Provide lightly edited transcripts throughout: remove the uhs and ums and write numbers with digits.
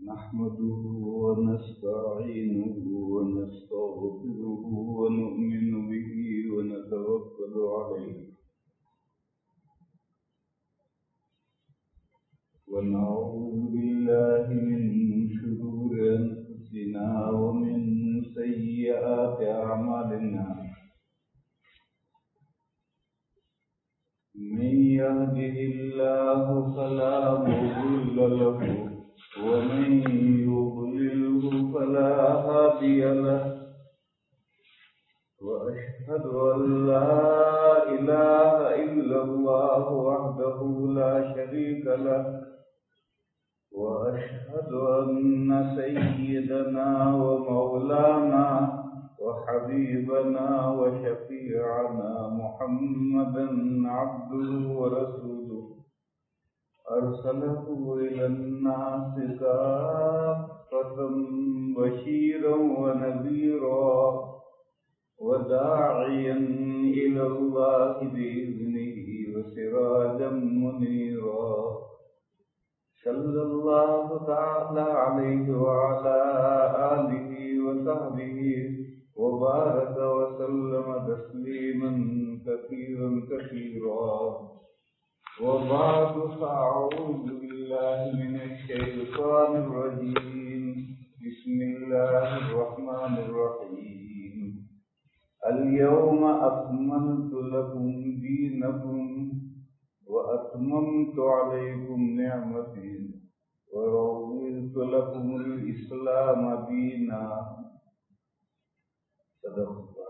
نحمده ونستعينه ونستغفره ونؤمن به ونتوكل عليه ونعوذ بالله من شرور أنفسنا ومن سيئات أعمالنا من يهده الله فلا مضل له ومن يضلله فلا هادي له وأشهد أن لا إله إلا الله وحده لا شريك له وأشهد أن سيدنا ومولانا وحبيبنا وشفيعنا محمدا عبده ورسوله أرسله إلى الناس كافة بشيرا ونذيرا وداعيا إلى الله بإذنه وسراجا منيرا صلى الله تعالى عليه وعلى آله وصحبه وبارك وسلم تسليما كثيرا كثيرا وبعد فأعوذ بالله من الشيطان الرجيم بسم الله الرحمن الرحيم اليوم أكملت لكم دينكم وأتممت عليكم نعمتي ورضيت لكم الإسلام دينا صدق الله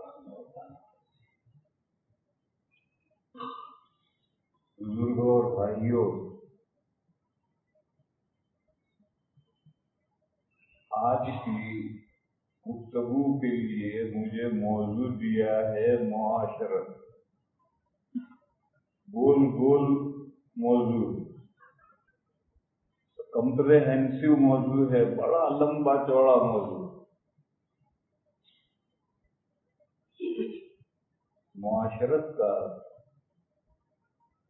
بزرگوں اور بھائیوں، آج کی گفتگو کے لیے مجھے موضوع دیا ہے معاشرت. گول گول موضوع، کمپریہنسو موضوع ہے، بڑا لمبا چوڑا موضوع. معاشرت کا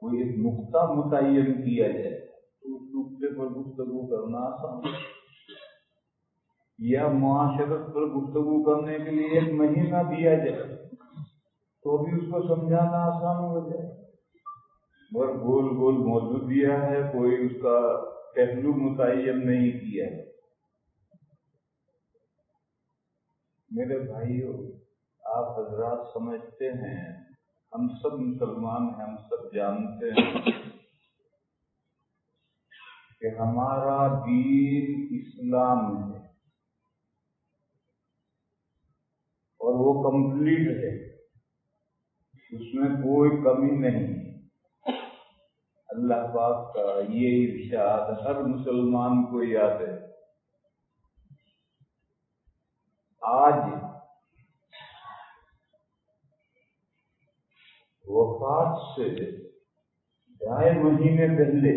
کوئی ایک نقطہ متعین کیا جائے تو اس نقطے پر گفتگو کرنا آسان ہے، یا معاشرت پر گفتگو کرنے کے لیے ایک مہینہ دیا جائے تو بھی اس کو سمجھانا آسان ہو جائے. اور گول گول موضوع دیا ہے، کوئی اس کا پہلو متعین نہیں کیا ہے. میرے بھائیوں، آپ حضرات سمجھتے ہیں، ہم سب مسلمان ہیں، ہم سب جانتے ہیں کہ ہمارا دین اسلام ہے اور وہ کمپلیٹ ہے، اس میں کوئی کمی نہیں. اللہ پاک کا یہ ارشاد ہر مسلمان کو یاد ہے. آج وفات سے 2.5 مہینے پہلے،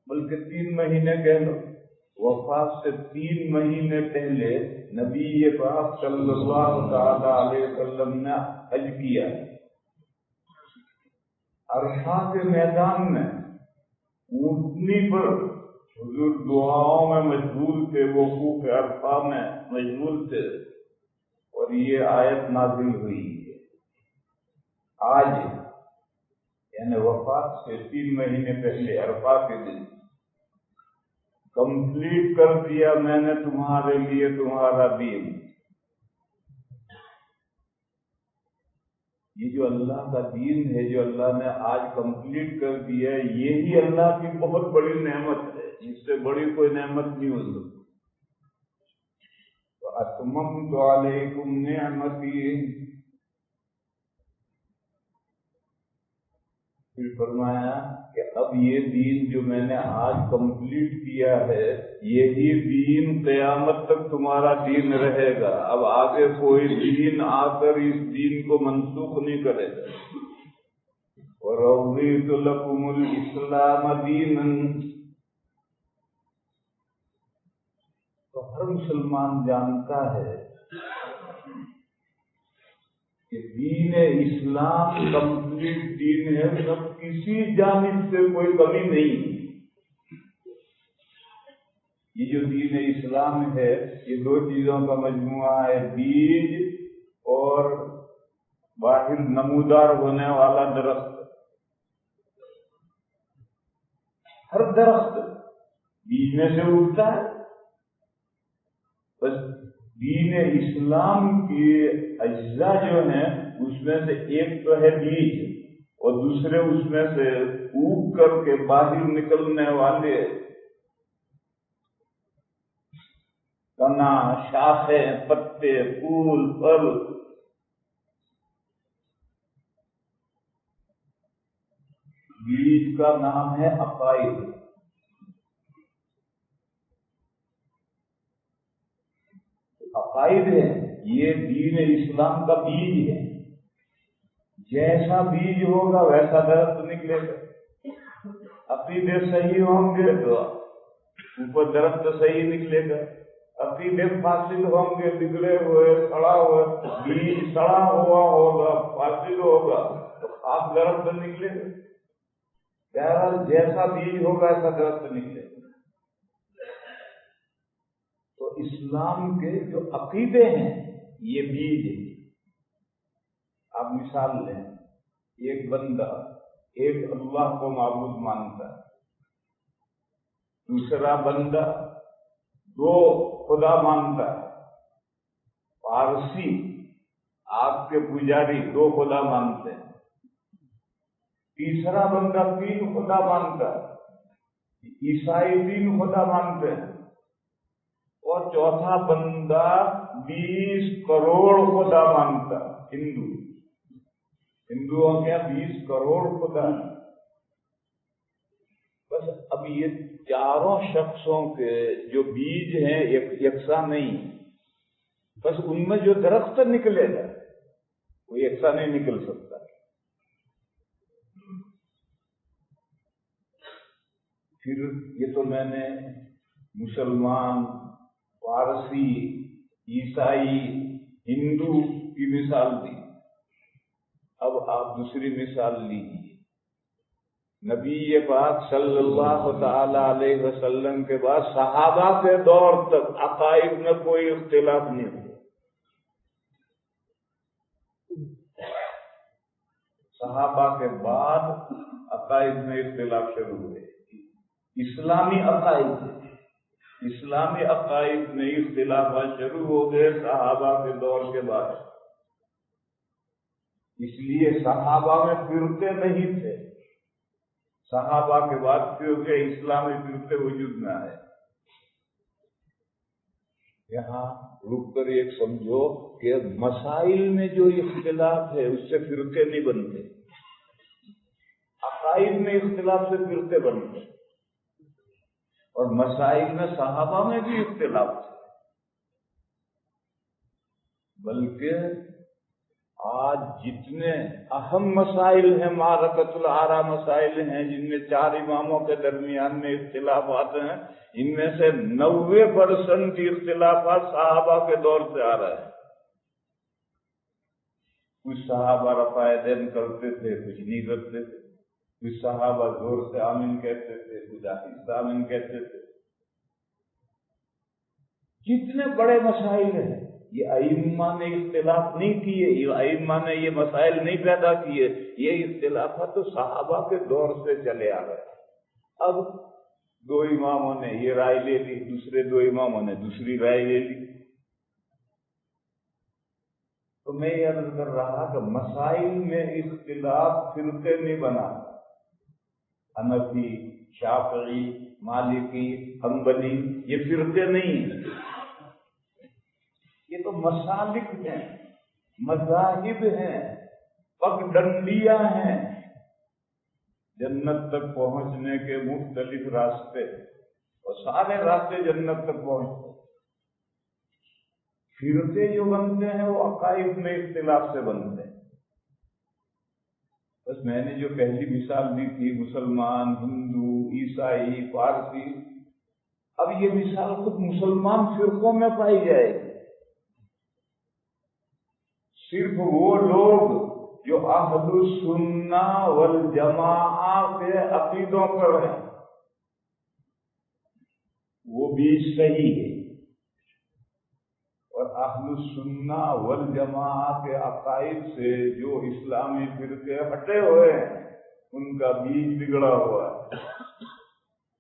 بلکہ 3 مہینے کہہ لو، وفات سے 3 مہینے پہلے نبی پاک صلی اللہ تعالی علیہ وسلم نے حج کیا. عرفہ کے میدان میں اونٹنی پر حضور دعاؤں میں مشغول تھے، وقوف عرفہ میں مشغول تھے، اور یہ آیت نازل ہوئی ہے. آج یعنی وفات سے 3 مہینے پہلے عرفہ کے دن کمپلیٹ کر دیا میں نے تمہارے لیے تمہارا دین. یہ جو اللہ کا دین ہے، جو اللہ نے آج کمپلیٹ کر دیا، یہی اللہ کی بہت بڑی نعمت ہے، اس سے بڑی کوئی نعمت نہیں ہو سکتی. وَأَتْمَمْتُ عَلَيْكُمْ نِعْمَتِي، پھر فرمایا کہ اب یہ دین جو میں نے آج کمپلیٹ کیا ہے، یہی دین قیامت تک تمہارا دین رہے گا. اب آگے کوئی دین آ کر اس دین کو منسوخ نہیں کرے گا. وَرَضِيتُ لَكُمُ الْإِسْلَامَ دِينًا، تو ہر مسلمان جانتا ہے کہ دین اسلام کمپلیٹ دین ہے، سب کسی جانب سے کوئی کمی نہیں. یہ جو دین اسلام ہے یہ دو چیزوں کا مجموعہ ہے، بیج اور باہر نمودار ہونے والا درخت۔ ہر درخت بیج میں سے اگتا ہے، بس دین اسلام کے اجزاء جو ہیں اس میں سے ایک تو ہے بیج اور دوسرے اس میں سے اگ کر کے باہر نکلنے والے تنا، شاخیں، پتے، پھول، پھل۔ بیج کا نام ہے عقائد۔ عقائد ہے، یہ دین اسلام کا بیج ہے۔ جیسا بیج ہوگا ویسا درخت نکلے گا۔ عقیدے صحیح ہوں گے تو اوپر درخت صحیح نکلے گا، عقیدے فاسد ہوں گے، بگڑے ہوئے، سڑا ہوا بیج سڑا ہوا ہوگا، فاسد ہوگا تو آپ درخت نکلے گا۔ بہرحال جیسا بیج ہوگا ایسا درخت نکلے گا۔ تو اسلام کے جو عقیدے ہیں یہ بیج ہے۔ آپ مثال لیں، ایک بندہ ایک اللہ کو معبود مانتا ہے، دوسرا بندہ دو خدا مانتا ہے، پارسی آپ کے پجاری دو خدا مانتے ہیں، تیسرا بندہ تین خدا مانتا ہے، عیسائی تین خدا مانتے ہیں، اور چوتھا بندہ 20 کروڑ خدا مانتا ہے۔ ہندوؤں کے 20 کروڑ خدا۔ بس اب یہ چاروں شخصوں کے جو بیج ہیں یکساں نہیں، بس ان میں جو درخت نکلے گا وہ یکساں نہیں نکل سکتا۔ پھر یہ تو میں نے مسلمان، پارسی، عیسائی، ہندو کی مثال دی۔ اب آپ دوسری مثال لیجیے۔ نبی پاک صلی اللہ تعالی علیہ وسلم کے بعد صحابہ کے دور تک عقائد میں کوئی اختلاف نہیں ہوا۔ صحابہ کے بعد عقائد میں اختلاف شروع ہوئے۔ اسلامی عقائد میں اختلافات شروع ہو گئے صحابہ کے دور کے بعد۔ اس لیے صحابہ میں فرقے نہیں تھے، صحابہ کے بعد فرقے، اسلامی فرقے وجود میں آئے۔ یہاں رک کر ایک سمجھو کہ مسائل میں جو اختلاف ہے اس سے فرقے نہیں بنتے، عقائد میں اختلاف سے فرقے بنتے، اور مسائل میں صحابہ میں بھی اختلاف تھے۔ بلکہ آج جتنے اہم مسائل ہیں، معرکۃ الآراء مسائل ہیں جن میں 4 اماموں کے درمیان میں اختلافات ہیں، ان میں سے 90% اختلافات صحابہ کے دور سے آ رہے ہیں۔ کچھ صحابہ رفع یدین کرتے تھے، کچھ نہیں کرتے تھے، کچھ صحابہ زور سے آمین کہتے تھے، کچھ آہستہ آمین کہتے تھے۔ جتنے بڑے مسائل ہیں یہ ائمہ نے اختلاف نہیں کیے، یہ ائمہ نے یہ مسائل نہیں پیدا کیے، یہ اختلافات تو صحابہ کے دور سے چلے آ رہے۔ اب 2 اماموں نے یہ رائے لے لی، دوسرے 2 اماموں نے دوسری رائے لے لی۔ تو میں یہ عرض کر رہا کہ مسائل میں اختلاف فرقے نہیں بنا، حنفی، شافعی، مالکی، حنبلی یہ فرقے نہیں ہیں، یہ تو مسالک ہیں، مذاہب ہیں، پگ ڈنڈیاں ہیں، جنت تک پہنچنے کے مختلف راستے، اور سارے راستے جنت تک پہنچتے۔ فرقے جو بنتے ہیں وہ عقائد میں اختلاف سے بنتے ہیں۔ بس میں نے جو پہلی مثال دی تھی مسلمان، ہندو، عیسائی، پارسی، اب یہ مثال خود مسلمان فرقوں میں پائی جائے گی۔ صرف وہ لوگ جو اہل السنہ والجماعہ کے عقیدوں پر ہیں، وہ بیج صحیح ہے، اور اہل السنہ والجماعت کے عقائد سے جو اسلامی فرقے ہٹے ہوئے ہیں ان کا بیج بگڑا ہوا ہے۔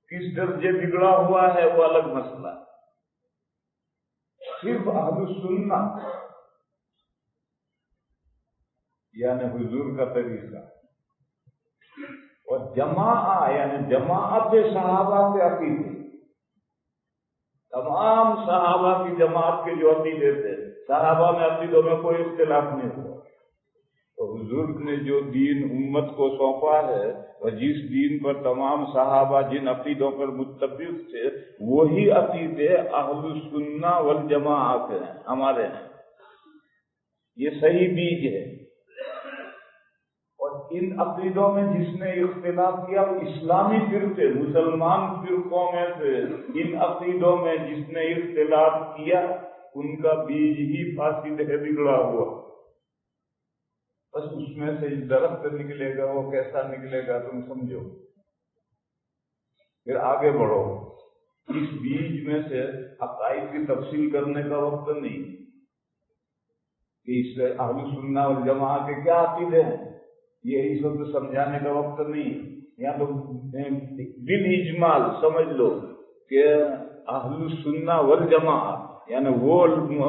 کس درجے بگڑا ہوا ہے وہ الگ مسئلہ ہے۔ صرف اہل السنہ یعنی حضور کا طریقہ اور جماعت یعنی جماعت صحابہ کے عقیدے، تمام صحابہ کی جماعت کے جو عقیدے تھے، صحابہ میں عقیدوں میں کوئی اختلاف نہیں ہوا، تو حضور نے جو دین امت کو سونپا ہے اور جس دین پر تمام صحابہ جن عقیدوں پر متفق تھے وہی عقیدے اہل السنہ والجماعت ہیں، ہمارے ہیں۔ یہ صحیح بیج ہے، اور ان عقیدوں میں جس نے اختلاف کیا وہ اسلامی فرقے، مسلمان فرقوں میں سے ان عقیدوں میں جس نے اختلاف کیا ان کا بیج ہی فاسد ہے، بگڑا ہوا۔ بس اس میں سے درخت نکلے گا، وہ کیسا نکلے گا تم سمجھو، پھر آگے بڑھو۔ اس بیج میں سے عقائد کی تفصیل کرنے کا وقت نہیں کہ اس سے اہل سنہ والجماعت کے کیا عقیدے ہیں، یہ اس وقت سمجھانے کا وقت نہیں۔ یا تو بالاجمال سمجھ لو کہ اہل السنہ والجماعت یعنی وہ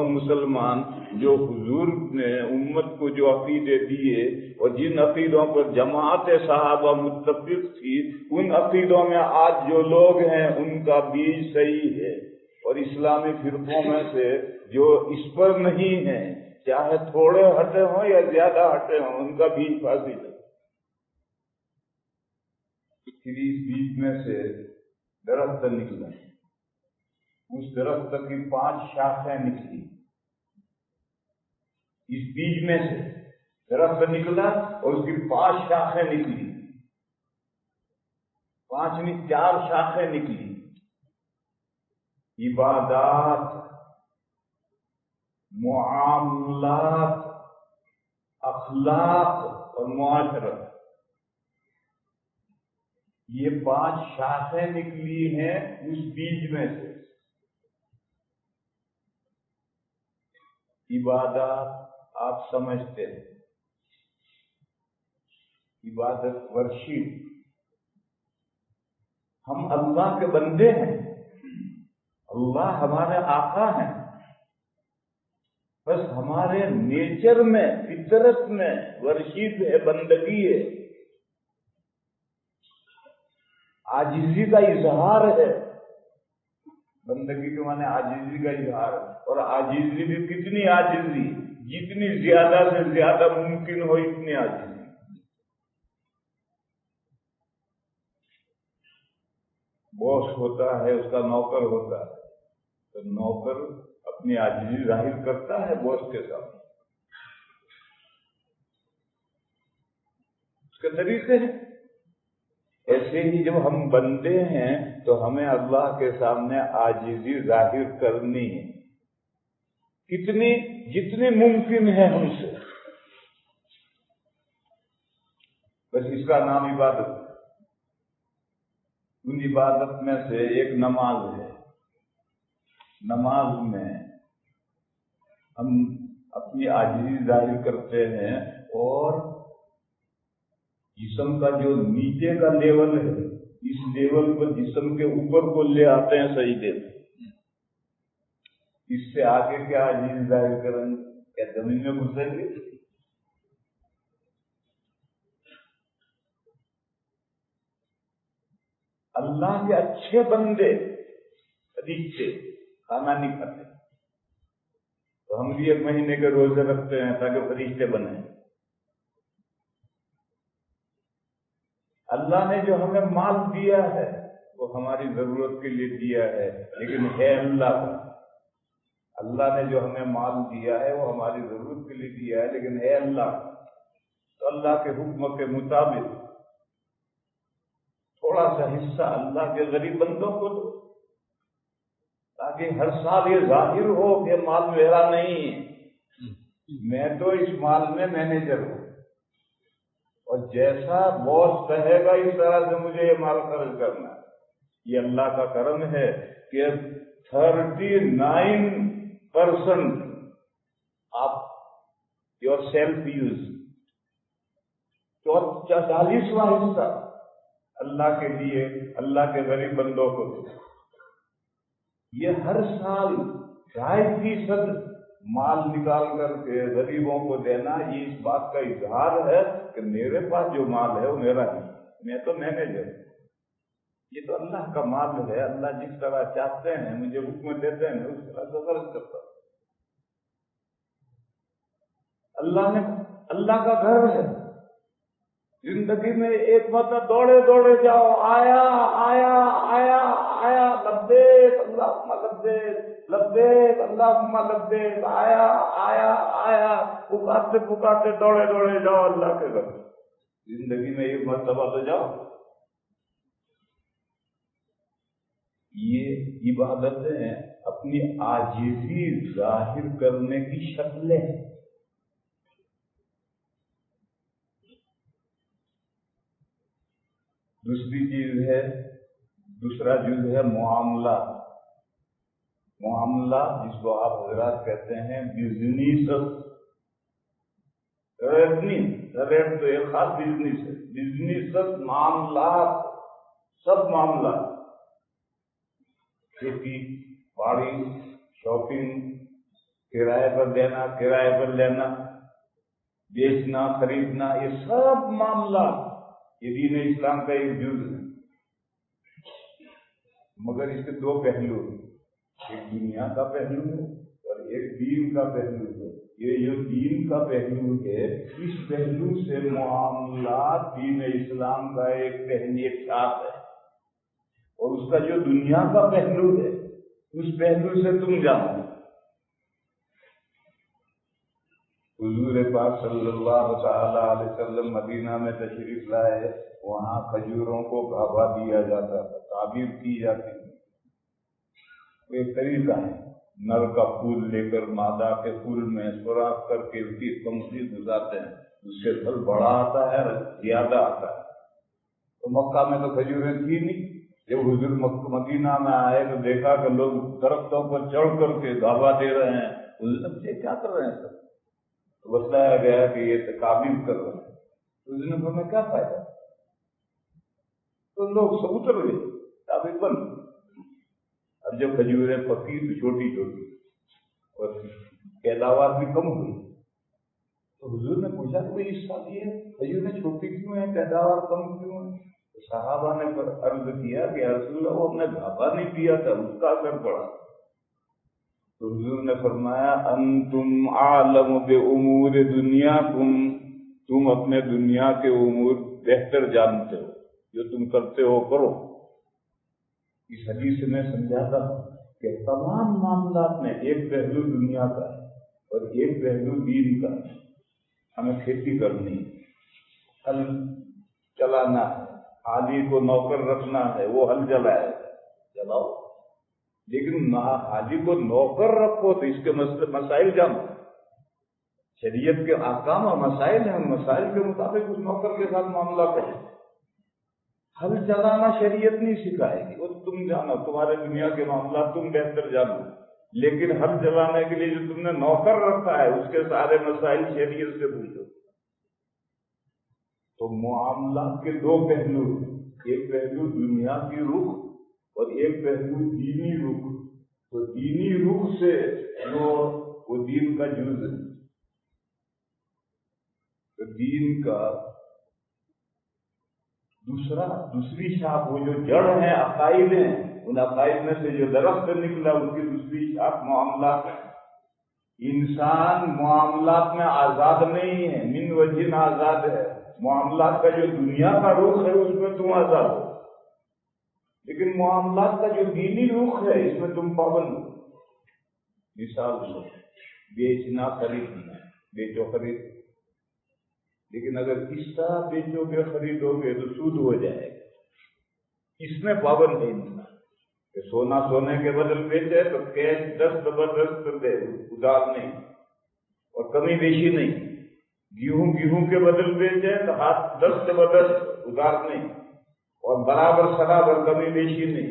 مسلمان جو حضور نے امت کو جو عقیدے دیے اور جن عقیدوں پر جماعت صحابہ متفق تھی ان عقیدوں میں آج جو لوگ ہیں ان کا بیج صحیح ہے، اور اسلامی فرقوں میں سے جو اس پر نہیں ہیں چاہے تھوڑے ہٹے ہوں یا زیادہ ہٹے ہوں ان کا بیج فاسد ہے۔ پھر اس بیج میں سے درخت نکلا، اس درخت کی 5 شاخیں نکلی، اس بیج میں سے درخت نکلا اور اس کی 5 شاخیں نکلی، 5 نہیں 4 شاخیں نکلی، عبادات، معاملات، اخلاق اور معاشرت، یہ 5 شاخیں نکلی ہیں اس بیج میں سے۔ عبادات آپ سمجھتے ہیں، عبادت ورشی، ہم اللہ کے بندے ہیں، اللہ ہمارے آقا ہیں، بس ہمارے نیچر میں فطرت میں ورشید ہے، بندگی ہے، عاجزی کا اظہار ہے۔ بندگی کے معنی عاجزی کا اظہار ہے، اور عاجزی بھی کتنی عاجزی، جتنی زیادہ سے زیادہ ممکن ہو اتنی عاجزی۔ باس ہوتا ہے، اس کا نوکر ہوتا ہے، تو نوکر اپنی عاجزی ظاہر کرتا ہے باس کے سامنے، اس کے طریقے ہیں۔ ایسے ہی جب ہم بندے ہیں تو ہمیں اللہ کے سامنے عاجزی ظاہر کرنی ہے، کتنی جتنی ممکن ہے ہم سے، بس اس کا نام عبادت ہے۔ ان عبادت میں سے ایک نماز ہے، نماز میں ہم اپنی عاجزی ظاہر کرتے ہیں، اور جسم کا جو نیچے کا لیول ہے اس لیول پر جسم کے اوپر کو لے آتے ہیں سجدے میں۔ اس سے آگے کیا عاجزی ظاہر کریں گے؟ کیا زمین میں گھسیں گے؟ اللہ کے اچھے بندے فرشتے کھانا نہیں کھاتے، تو ہم بھی 1 مہینے کے روزے رکھتے ہیں تاکہ فرشتے بنیں۔ اللہ نے جو ہمیں مال دیا ہے وہ ہماری ضرورت کے لیے دیا ہے، لیکن ہے اللہ کا۔ اللہ نے جو ہمیں مال دیا ہے وہ ہماری ضرورت کے لیے دیا ہے، لیکن ہے اللہ کا۔ تو اللہ کے حکم کے مطابق تھوڑا سا حصہ اللہ کے غریب بندوں کو دو، تاکہ ہر سال یہ ظاہر ہو کہ مال میرا نہیں ہے، میں تو اس مال میں مینیجر ہوں، اور جیسا باس کہے گا اس طرح سے مجھے یہ مال خرچ کرنا ہے۔ یہ اللہ کا کرم ہے کہ 39% آپ یور سیلف یوز، 40واں حصہ اللہ کے لیے، اللہ کے غریب بندوں کو دے۔ یہ ہر سال 2.5% مال نکال کر کے غریبوں کو دینا، یہ اس بات کا اظہار ہے کہ میرے پاس جو مال ہے وہ میرا نہیں، میں تو مینیجر ہوں، یہ تو اللہ کا مال ہے، اللہ جس طرح چاہتے ہیں مجھے حکم دیتے ہیں اس طرح سے خرچ کرتا ہوں۔ اللہ کا گھر ہے، زندگی میں ایک مرتبہ دوڑے دوڑے جاؤ، آیا آیا آیا آیا، لبیک اللہم لبیک لبیک اللہم لبیک، آیا آیا آیا، پکارتے پکارتے دوڑے دوڑے جاؤ اللہ کے گھر۔ زندگی میں ایک مرتبہ تو جاؤ۔ یہ عبادتیں اپنی عاجزی ظاہر کرنے کی شکلیں ہیں۔ دوسری چیز ہے، دوسرا جز ہے معاملہ۔ معاملہ جس کو آپ حضرات کہتے ہیں بزنس، ریٹ تو ایک خاص بزنس ہے، بزنس معاملات، سب معاملات، کھیتی باڑی، شاپنگ، کرائے پر دینا، کرائے پر لینا، بیچنا خریدنا، یہ سب معاملات یہ دین اسلام کا ایک جز ہے۔ مگر اس کے دو پہلو ہیں، ایک دنیا کا پہلو ہے اور ایک دین کا پہلو ہے۔ یہ جو دین کا پہلو ہے، اس پہلو سے معاملات دین اسلام کا ایک شاخ ہے، اور اس کا جو دنیا کا پہلو ہے اس پہلو سے تم جانو۔ حضور پاک صلی اللہ تعالی علیہ وسلم مدینہ میں تشریف لائے، وہاں کھجوروں کو گھاوا دیا جاتا تھا، تعبیر کی جاتی ہے۔ ایک طریقہ ہے، نر کا پھول لے کر مادہ کے پھول میں سوراخ کر کے اس کی پنکھڑی گزارتے ہیں، اس سے پھل بڑا آتا ہے اور زیادہ آتا ہے۔ تو مکہ میں تو کھجوریں تھی نہیں، جب حضور مدینہ میں آئے تو دیکھا کہ لوگ درختوں پر چڑھ کر کے گھاوا دے رہے ہیں۔ حضور نے کیا کر رہے ہیں سب؟ بتلایا گیا کہ یہ تعبیر کر رہے ہیں۔ حضور نے فرمایا کیا فائدہ؟ تو لوگ سب اتر گئے، تعبیر بند۔ اب جب کھجوریں پکی تو چھوٹی چھوٹی اور پیداوار بھی کم ہوئی، تو حضور نے پوچھا کہ اس سال یہ کھجوریں چھوٹی کیوں ہیں، پیداوار کم کیوں ہے؟ تو صحابہ نے عرض کیا کہ یا رسول اللہ وہ ہم نے گھاوا نہیں پیا تھا، اس کا اثر پڑا۔ تو حضور نے فرمایا انتم عالم بامور دنیاکم، تم اپنے دنیا کے امور بہتر جانتے ہو، جو تم کرتے ہو کرو۔ اس حدیث میں سمجھاتا ہوں کہ تمام معاملات میں ایک پہلو دنیا کا ہے اور ایک پہلو دین کا ہے۔ ہمیں کھیتی کرنی ہے، ہل چلانا ہے، حاجی کو نوکر رکھنا ہے، وہ ہل چلائے چلاؤ، لیکن حاجی کو نوکر رکھو تو اس کے مسائل جانو، شریعت کے احکام اور مسائل ہیں، مسائل کے مطابق اس نوکر کے ساتھ معاملہ کرو۔ ہل چلانا شریعت نہیں سکھائے گی، وہ تم جانو، تمہارے دنیا کے معاملات تم بہتر جانو، لیکن ہل چلانے کے لیے جو تم نے نوکر رکھا ہے اس کے سارے مسائل شریعت سے پوچھو۔ تو معاملات کے دو پہلو، ایک پہلو دنیا کی رخ اور ایک پہلو دینی رخ۔ تو دینی رخ سے وہ دین کا جز ہے۔ تو دین کا دوسری شاخ، وہ جو جڑ ہے عقائد ہیں، ان عقائد میں سے جو درخت نکلا ان کی دوسری شاخ معاملات ہے۔ انسان معاملات میں آزاد نہیں ہے، من وجہ آزاد ہے۔ معاملات کا جو دنیا کا رخ ہے اس میں تم آزاد ہو، لیکن معاملات کا جو دینی رخ ہے اس میں تم پابند ہو۔ مثال دو، بیچنا خریدنا، بیچو خرید، لیکن اگر اس طرح بیچو گے خریدو گے تو سود ہو جائے گا، اس میں پابند ہے انسان کہ سونا سونے کے بدل بیچے تو کیش دست بدست دے، ادار نہیں اور کمی بیشی نہیں، گیہوں کے بدل بیچے تو ہاتھ دست بدست ادار نہیں اور برابر سرابر کمی بیشی نہیں۔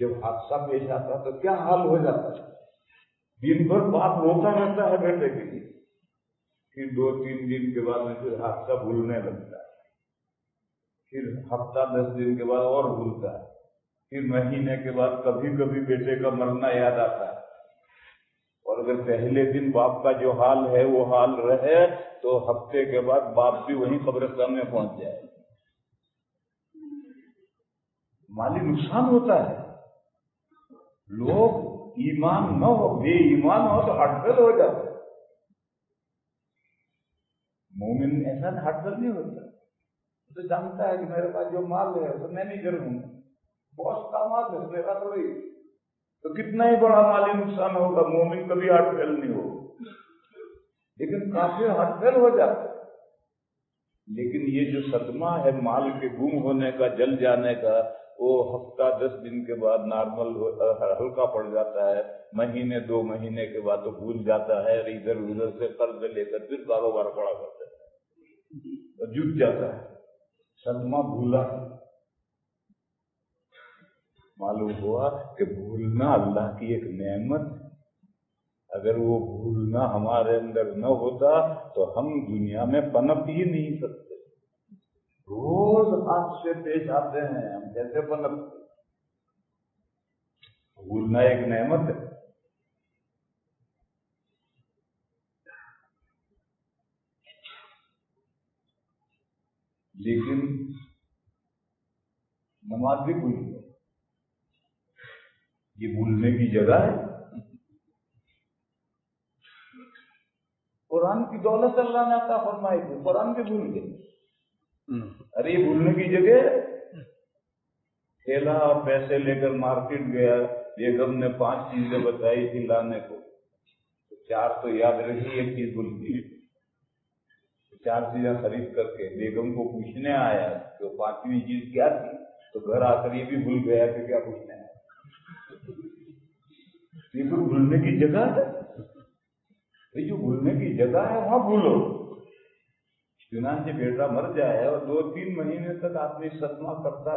جب حادثہ پیش آتا تو کیا حال ہو جاتا ہے. دن بھر باپ روتا رہتا ہے بیٹے کے لیے، پھر 2-3 دن کے بعد میں پھر حادثہ بھولنے لگتا ہے، پھر ہفتہ 10 دن کے بعد اور بھولتا ہے، پھر مہینے کے بعد کبھی کبھی بیٹے کا مرنا یاد آتا ہے. اور اگر پہلے دن باپ کا جو حال ہے وہ حال رہے تو ہفتے کے بعد باپ بھی وہیں قبرستان میں پہنچ جائے. مالی نقصان ہوتا ہے. لوگ ایمان نہ ہو، بے ایمان ہو تو ہٹ فیل ہو جاتے. مومن ایسا ہٹ فیل نہیں ہوتا، تو جانتا ہے کہ میرے پاس جو مال ہے تو میں نہیں کروں گا، بہت کا مال ہے میرا تھوڑی، تو کتنا ہی بڑا مالی نقصان ہوگا مومن کبھی ہٹ فیل نہیں ہوگا. لیکن کافر ہٹ فیل ہو جاتا ہے. لیکن یہ جو صدمہ ہے مال کے گم ہونے کا، جل جانے کا، وہ ہفتہ 10 دن کے بعد نارمل ہلکا پڑ جاتا ہے. مہینے 2 مہینے کے بعد تو بھول جاتا ہے، ادھر ادھر سے قرض لے کر پھر کاروبار پڑا کرتا ہے، جٹ جاتا ہے. صدمہ بھولا. معلوم ہوا کہ بھولنا اللہ کی ایک نعمت ہے. اگر وہ بھولنا ہمارے اندر نہ ہوتا تو ہم دنیا میں پنپ ہی نہیں سکتے. روز حادثے پیش آتے ہیں، ہم کیسے پنپتے؟ بھولنا ایک نعمت ہے. لیکن نماز بھی بھول گئے، یہ بھولنے کی جگہ ہے. قرآن کی دولت اللہ نے عطا فرمائی تھی، قرآن بھی بھول گئے. ارے یہ بھولنے کی جگہ. تھیلا اور پیسے لے کر مارکیٹ گیا، بیگم نے 5 چیزیں بتائی تھی لانے کو، 4 تو یاد رہی، ایک چیز بھول گئی. 4 چیزیں خرید کر کے بیگم کو پوچھنے آیا کہ 5ویں چیز کیا تھی، تو گھر آ کر یہ بھی بھول گیا کہ کیا پوچھنے آیا. یہ تو بھولنے کی جگہ ہے. یہ جو بھولنے کی جگہ ہے وہاں بھولو. چنانچہ بیٹا مر جائے اور 2-3 مہینے تک آدمی صدمہ کرتا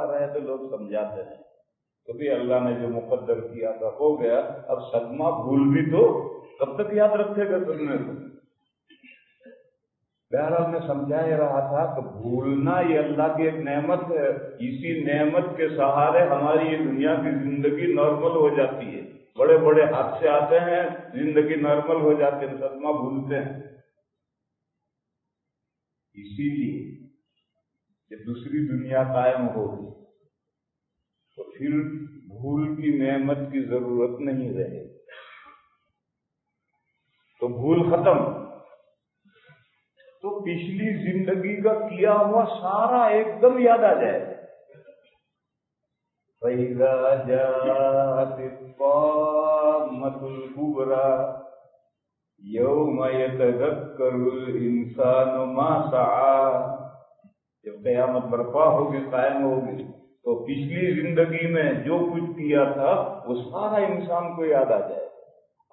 رہے تو لوگ سمجھاتے ہیں کبھی اللہ نے جو مقدر کیا تھا ہو گیا. اب صدمہ بھول بھی تو کب تک یاد رکھے گا سننے کو. بہرحال میں سمجھا ہی رہا تھا کہ بھولنا یہ اللہ کی ایک نعمت ہے. اسی نعمت کے سہارے ہماری یہ دنیا کی زندگی نارمل ہو جاتی ہے. بڑے بڑے حادثے آتے ہیں، زندگی نارمل ہو جاتی ہے، صدمہ بھولتے ہیں. اسی لیے جب دوسری دنیا قائم ہوگی تو پھر بھول کی نعمت کی ضرورت نہیں رہے. تو بھول ختم، تو پچھلی زندگی کا کیا ہوا سارا ایک دم یاد آ جائے. فَإِذَا جَاءَتِ الطَّامَّةُ الْكُبْرَى یوم یتذکر الانسان ما سعی. جب قیامت برپا ہوگی، قائم ہوگی، تو پچھلی زندگی میں جو کچھ کیا تھا وہ سارا انسان کو یاد آ جائے.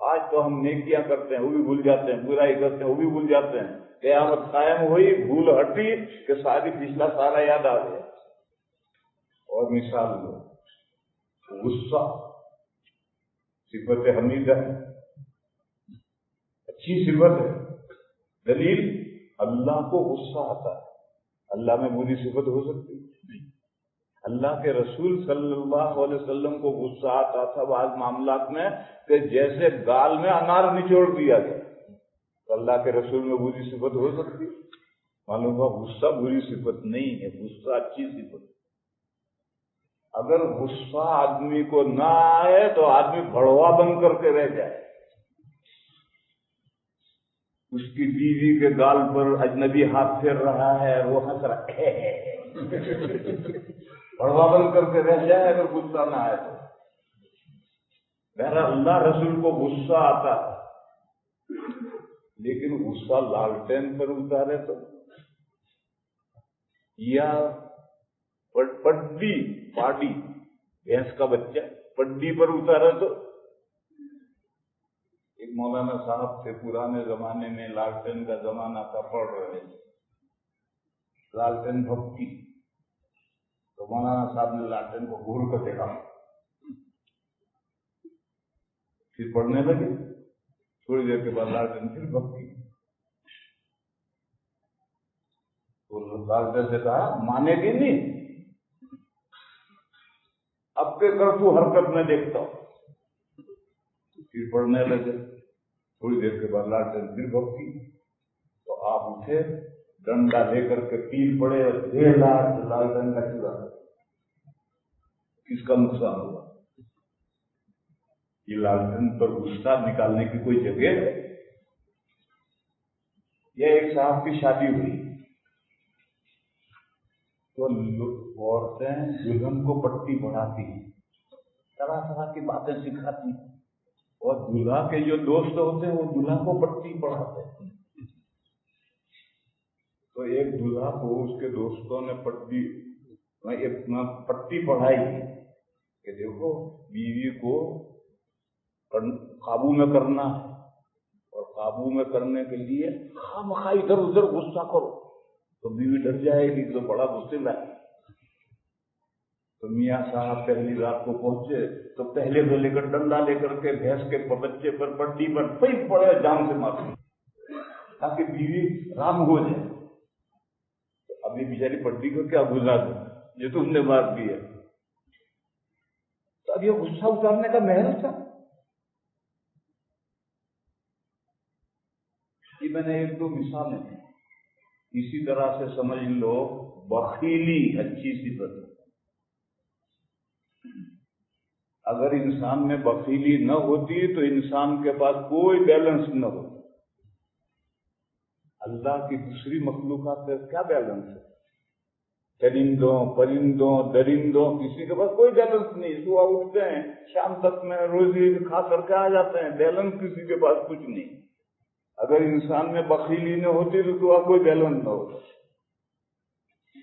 آج تو ہم نیکیاں کرتے ہیں وہ بھی بھول جاتے ہیں، برائی کرتے ہیں وہ بھی بھول جاتے ہیں. قیامت قائم ہوئی، بھول ہٹی کہ ساری پچھلا سارا یاد آ گیا. اور مثال لو، غصہ صفت حمیدہ ہے، اچھی صفت ہے. دلیل اللہ کو غصہ آتا ہے. اللہ میں بری صفت ہو سکتی ہے؟ اللہ کے رسول صلی اللہ علیہ وسلم کو غصہ آتا تھا بعض معاملات میں کہ جیسے گال میں انار نچوڑ دیا گیا. تو اللہ کے رسول میں بری صفت ہو سکتی ہے؟ معلوم ہوا غصہ بری صفت نہیں ہے، غصہ اچھی صفت. اگر غصہ آدمی کو نہ آئے تو آدمی بھڑوا بن کر کے رہ جائے. اس کی بیوی کے گال پر اجنبی ہاتھ پھیر رہا ہے، وہ ہنس رہا ہے، بڑوا بن کر کے رہ جائے اگر غصہ نہ آئے تو. بہرحال اللہ رسول کو غصہ آتا ہے، لیکن غصہ لالٹین پر اتارے تو، یا پاڈی بھینس کا بچہ پڈی پر اتارے تو. ایک مولانا صاحب تھے پرانے زمانے میں، لالٹین کا زمانہ تھا، پڑھ رہے تھے، لالٹین بھبکی تو مولانا صاحب نے لالٹین کو گھور کر دیکھا، پھر پڑھنے لگے، تھوڑی دیر کے بعد لالٹین پھر بھگتی، تو لالٹین سے کہا مانے گی نہیں، اب کے کر تو حرکت میں دیکھتا ہوں، پھر پڑھنے لگے، تھوڑی دیر کے بعد لالٹین پھر بھگتی، تو آپ اٹھے، ڈنڈا لے کر کے تیر پڑے اور لالٹین کا چورا، کس کا نقصان ہوا؟ یہ لالٹین پر غصہ نکالنے کی کوئی جگہ ہے؟ یہ ایک صاحب کی شادی ہوئی تو عورتیں دلہن کو پٹی پڑھاتی ہیں، طرح طرح کی باتیں سکھاتی ہیں، اور دلہا کے جو دوست ہوتے ہیں وہ دلہا کو پٹی پڑھاتے ہیں۔ تو ایک دلہا کو اس کے دوستوں نے پٹی پڑھائی کہ دیکھو بیوی کو قابو میں کرنا ہے، اور قابو میں کرنے کے لیے خامخواہ ادھر ادھر غصہ کرو تو بیوی ڈر جائے گی، تو بڑا غصے میں۔ تو میاں صاحب پہلی رات کو پہنچے تو پہلے سے لے کر ڈنڈا لے کر کے بھینس کے بچے پر پٹی پر پھینک پڑے، جان سے مارے تاکہ بیوی رام ہو جائے۔ تو ابھی بیچاری پٹی کو کیا گزار دیں، یہ تم نے مار دیا۔ تو اب یہ غصہ اتارنے کا محل تھا۔ یہ میں نے ایک دو مثالیں دی، اسی طرح سے سمجھ لو بخیلی اچھی صفت ہے۔ اگر انسان میں بخیلی نہ ہوتی تو انسان کے پاس کوئی بیلنس نہ ہوتا۔ اللہ کی دوسری مخلوقات کا کیا بیلنس ہے؟ چرندوں، پرندوں، درندوں، کسی کے پاس کوئی بیلنس نہیں، صبح اٹھتے ہیں شام تک میں روزی کھا کر کے آ جاتے ہیں، بیلنس کسی کے پاس کچھ نہیں۔ اگر انسان میں بخیلی نہ ہوتی تو کوئی بیلنس نہ ہوتا۔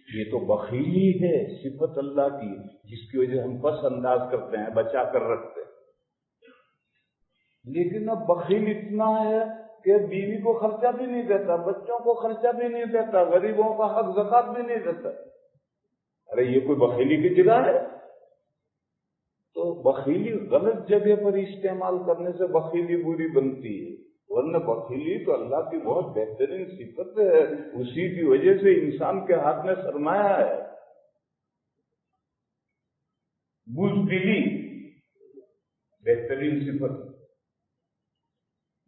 یہ تو بخیلی ہے، صفت اللہ کی، جس کی وجہ ہم پس انداز کرتے ہیں، بچا کر رکھتے ہیں۔ لیکن اب بخیل اتنا ہے کہ بیوی کو خرچہ بھی نہیں دیتا، بچوں کو خرچہ بھی نہیں دیتا، غریبوں کا حق زکات بھی نہیں دیتا۔ ارے یہ کوئی بخیلی کی جگہ ہے؟ تو بخیلی غلط جگہ پر استعمال کرنے سے بخیلی بری بنتی ہے، ورنہ بخیلی تو اللہ کی بہت بہترین صفت ہے، اسی کی وجہ سے انسان کے ہاتھ میں سرمایہ ہے۔ بزدلی بہترین صفت،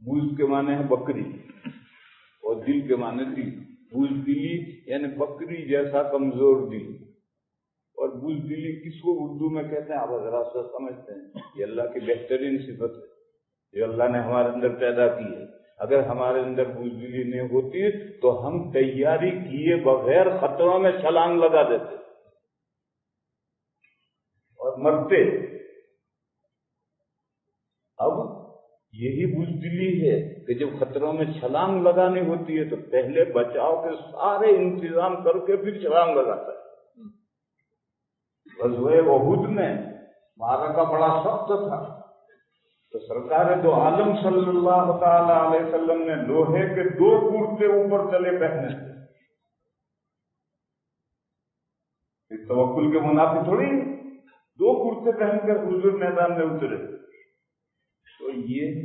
بز کے معنی ہے بکری اور دل کے معنی دل، بزدلی یعنی بکری جیسا کمزور دل۔ اور بزدلی کس کو اردو میں کہتے ہیں آپ حضرات سے سمجھتے ہیں؟ یہ اللہ کی بہترین صفت ہے جو اللہ نے ہمارے اندر پیدا کی ہے۔ اگر ہمارے اندر بزدلی نہیں ہوتی تو ہم تیاری کیے بغیر خطروں میں چھلانگ لگا دیتے اور مرتے۔ اب یہی بزدلی ہے کہ جب خطروں میں چھلانگ لگانی ہوتی ہے تو پہلے بچاؤ کے سارے انتظام کر کے پھر چھلانگ لگاتا ہے۔ غزوہ احد میں معرکہ بڑا سخت تھا، تو سرکار دو عالم صلی اللہ تعالی علیہ وسلم نے لوہے کے 2 کرتے اوپر تلے پہنے تھے۔ اس توکل کے منافی تھوڑی 2 کرتے پہن کر حضور میدان میں اترے۔ تو یہ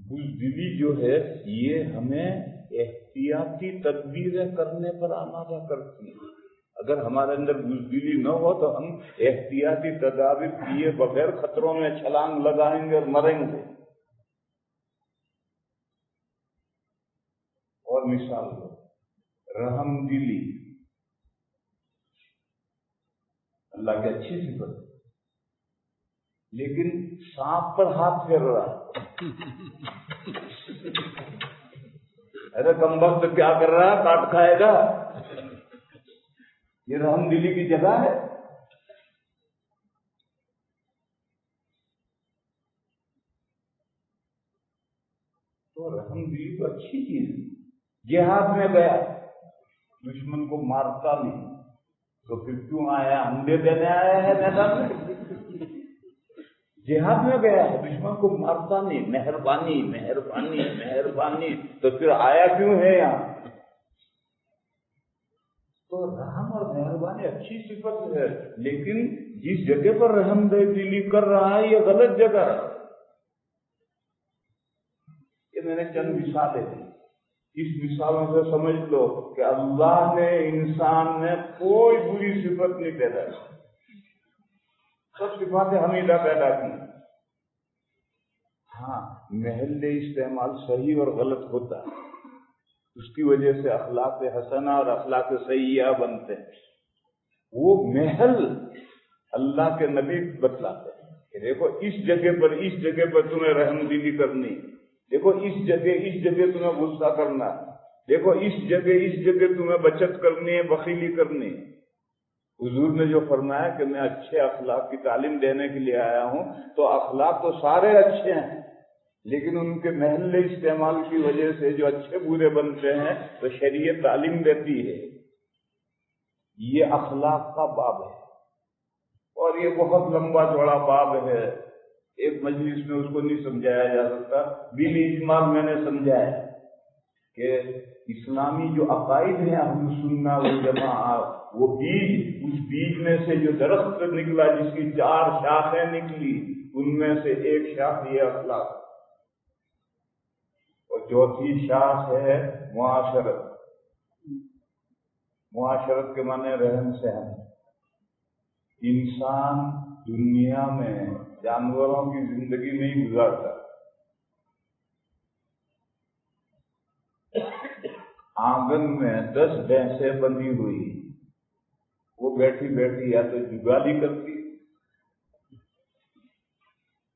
بزدلی جو ہے یہ ہمیں احتیاطی تدبیریں کرنے پر آمادہ کرتی ہے۔ اگر ہمارے اندر بزدلی نہ ہو تو ہم احتیاطی تدابیر کیے بغیر خطروں میں چھلانگ لگائیں گے اور مریں گے۔ اور مثال دو، رحم دلی اللہ کی اچھی صفت ہے، لیکن سانپ پر ہاتھ پھیر رہا ہے، ارے کمبخت کیا کر رہا ہے، کاٹ کھائے گا؟ یہ رحم دلی کی جگہ ہے؟ تو رحم دلی تو اچھی چیز ہے۔ جہاد میں گیا، دشمن کو مارتا نہیں تو پھر کیوں آیا؟ انڈے دینے آیا ہے میدان میں؟ جہاد میں گیا ہے، دشمن کو مارتا نہیں، مہربانی مہربانی مہربانی، تو پھر آیا کیوں ہے یہاں؟ تو رحم اور مہربانی مہربانی اچھی صفت ہے، لیکن جس جگہ پر رحم دلی کر رہا ہے یہ غلط جگہ ہے۔ یہ میں نے چند مثالیں دی، اس مثالوں سے سمجھ لو کہ اللہ نے انسان میں کوئی بری صفت نہیں پیدا کی، سب صفات حمیدہ پیدا کی۔ ہاں، محل استعمال صحیح اور غلط ہوتا ہے، اس کی وجہ سے اخلاق حسنہ اور اخلاق سیئہ بنتے ہیں۔ وہ محل اللہ کے نبی بتلاتے ہیں کہ دیکھو اس جگہ پر تمہیں رحم دلی کرنی، دیکھو اس جگہ تمہیں غصہ کرنا، دیکھو اس جگہ تمہیں بچت کرنی ہے، بخیلی کرنی ہے۔ حضور نے جو فرمایا کہ میں اچھے اخلاق کی تعلیم دینے کے لیے آیا ہوں، تو اخلاق تو سارے اچھے ہیں، لیکن ان کے محل استعمال کی وجہ سے جو اچھے برے بنتے ہیں تو شریعت تعلیم دیتی ہے۔ یہ اخلاق کا باب ہے، اور یہ بہت لمبا چوڑا باب ہے، ایک مجلس میں اس کو نہیں سمجھایا جا سکتا۔ بل اجمال میں نے سمجھایا کہ اسلامی جو عقائد ہیں اہل سنہ والجماعہ، وہ بیج، اس بیج میں سے جو درخت نکلا جس کی 4 شاخیں نکلی، ان میں سے ایک شاخ یہ اخلاق، اور چوتھی شاخ ہے معاشرت۔ معاشرت کے معنی رہن سہن۔ انسان دنیا میں جانوروں کی زندگی نہیں گزارتا، آنگن میں 10 بھینسیں بندھی ہوئی، وہ بیٹھی بیٹھی یا تو جگالی کرتی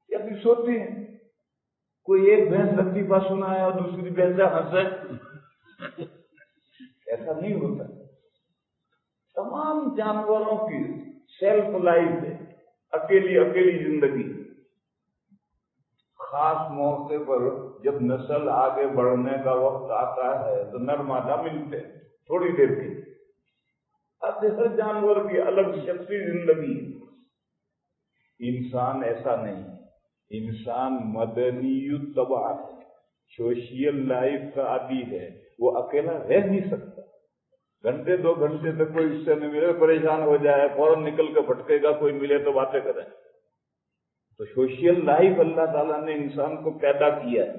یا پھر سوتی ہیں۔ کوئی ایک بھینس لگتی پا سنا ہے اور دوسری بھینس ہنسے، ایسا نہیں ہوتا۔ تمام جانوروں کی سیلف لائف ہے، اکیلی زندگی۔ خاص موقع پر جب نسل آگے بڑھنے کا وقت آتا ہے تو نر مادہ ملتے ہیں تھوڑی دیر کے، ہر جانور کی الگ شخصی زندگی۔ انسان ایسا نہیں، انسان مدنی الطبع ہے، سوشل لائف کا عادی ہے، وہ اکیلا رہ نہیں سکتا۔ گھنٹے 2 گھنٹے تک کوئی اس سے نہیں ملے پریشان ہو جائے، فوراً نکل کے بھٹکے گا، کوئی ملے تو باتیں کریں۔ تو سوشل لائف اللہ تعالیٰ نے انسان کو پیدا کیا ہے۔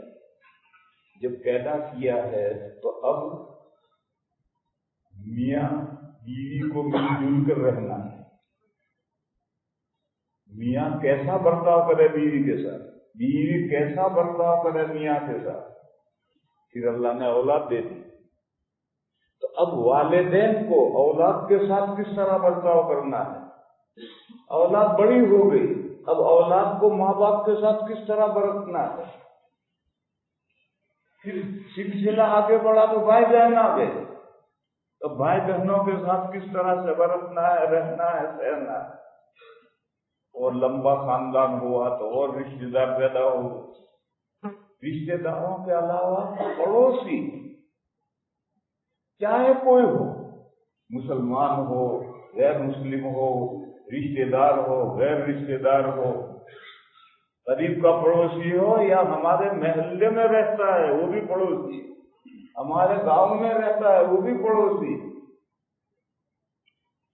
جب پیدا کیا ہے تو اب میاں بیوی کو مل جل کر رہنا ہے۔ میاں کیسا برتاؤ کرے بیوی کے ساتھ، بیوی کیسا برتاؤ کرے میاں کے ساتھ، پھر اللہ نے اولاد دے دی۔ تو اب والدین کو اولاد کے ساتھ کس طرح برتاؤ کرنا ہے؟ اولاد بڑی ہو گئی، اب اولاد کو ماں باپ کے ساتھ کس طرح برتنا ہے؟ پھر سلسلہ آگے بڑھا تو بھائی بہن آ گئے، تو بھائی بہنوں کے ساتھ کس طرح سے برتنا ہے، رہنا ہے، سہنا ہے۔ اور لمبا خاندان ہوا تو اور رشتے دار پیدا ہوئے۔ رشتے داروں کے علاوہ پڑوسی، چاہے کوئی ہو، مسلمان ہو، غیر مسلم ہو، رشتے دار ہو، غیر رشتے دار ہو، قریب کا پڑوسی ہو یا ہمارے محلے میں رہتا ہے وہ بھی پڑوسی، ہمارے گاؤں میں رہتا ہے وہ بھی پڑوسی،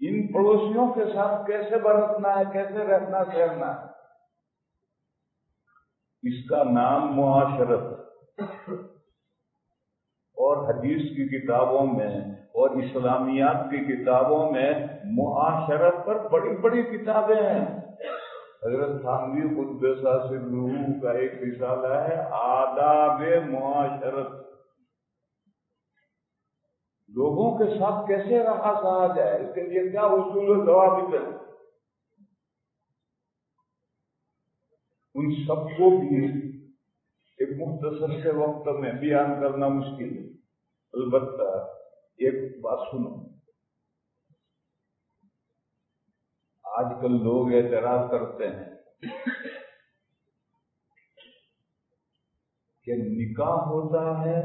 ان پڑوسیوں کے ساتھ کیسے برتنا ہے، کیسے رہنا سہنا ہے، اس کا نام معاشرت ہے۔ اور حدیث کی کتابوں میں اور اسلامیات کی کتابوں میں معاشرت پر بڑی بڑی کتابیں ہیں۔ حضرت تھانوی قدس سرہ کا ایک رسالہ ہے آداب معاشرت، لوگوں کے ساتھ کیسے رہا سہا جائے، اس کے لیے کیا اصول و ضوابط ہیں، ان سب کو بھی ایک مختصر سے وقت میں بیان کرنا مشکل ہے۔ البتہ ایک بات سنو، آج کل لوگ اعتراض کرتے ہیں کہ نکاح ہوتا ہے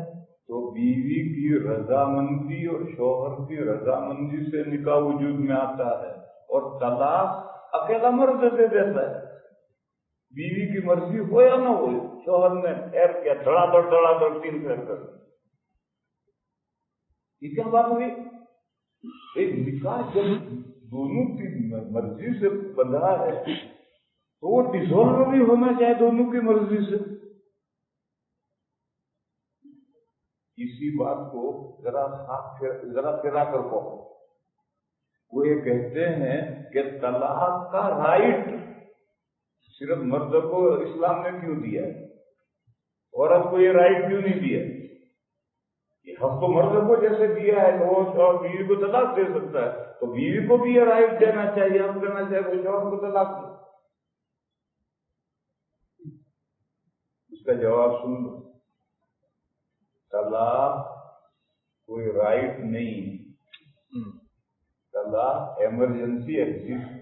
تو بیوی کی رضامندی اور شوہر کی رضامندی سے نکاح وجود میں آتا ہے، اور طلاق اکیلا مرد دے دیتا ہے، بیوی کی مرضی ہو یا نہ ہو، شوہر نے خیر کیا، دڑا دڑ 3 پھیر کر۔ یہ کیا بات ہوئی؟ ایک نکاح جب دونوں کی مرضی سے بندھا ہے تو وہ ڈیزالو بھی ہونا چاہے دونوں کی مرضی سے. اسی بات کو ذرا پھرا کر کہو. وہ یہ کہتے ہیں کہ طلاق کا رائٹ صرف مرد کو اسلام نے کیوں دیا ہے, عورت کو یہ رائٹ کیوں نہیں دیا؟ یہ حق تو مرد کو جیسے دیا ہے تو وہ شوہر بیوی کو طلاق دے سکتا ہے, تو بیوی کو بھی یہ رائٹ دینا چاہیے, ہم دینا چاہیے وہ شوہر کو طلاق دے. اس کا جواب سن لو. طلاق کوئی رائٹ نہیں, طلاق ایمرجنسی ایگزٹ.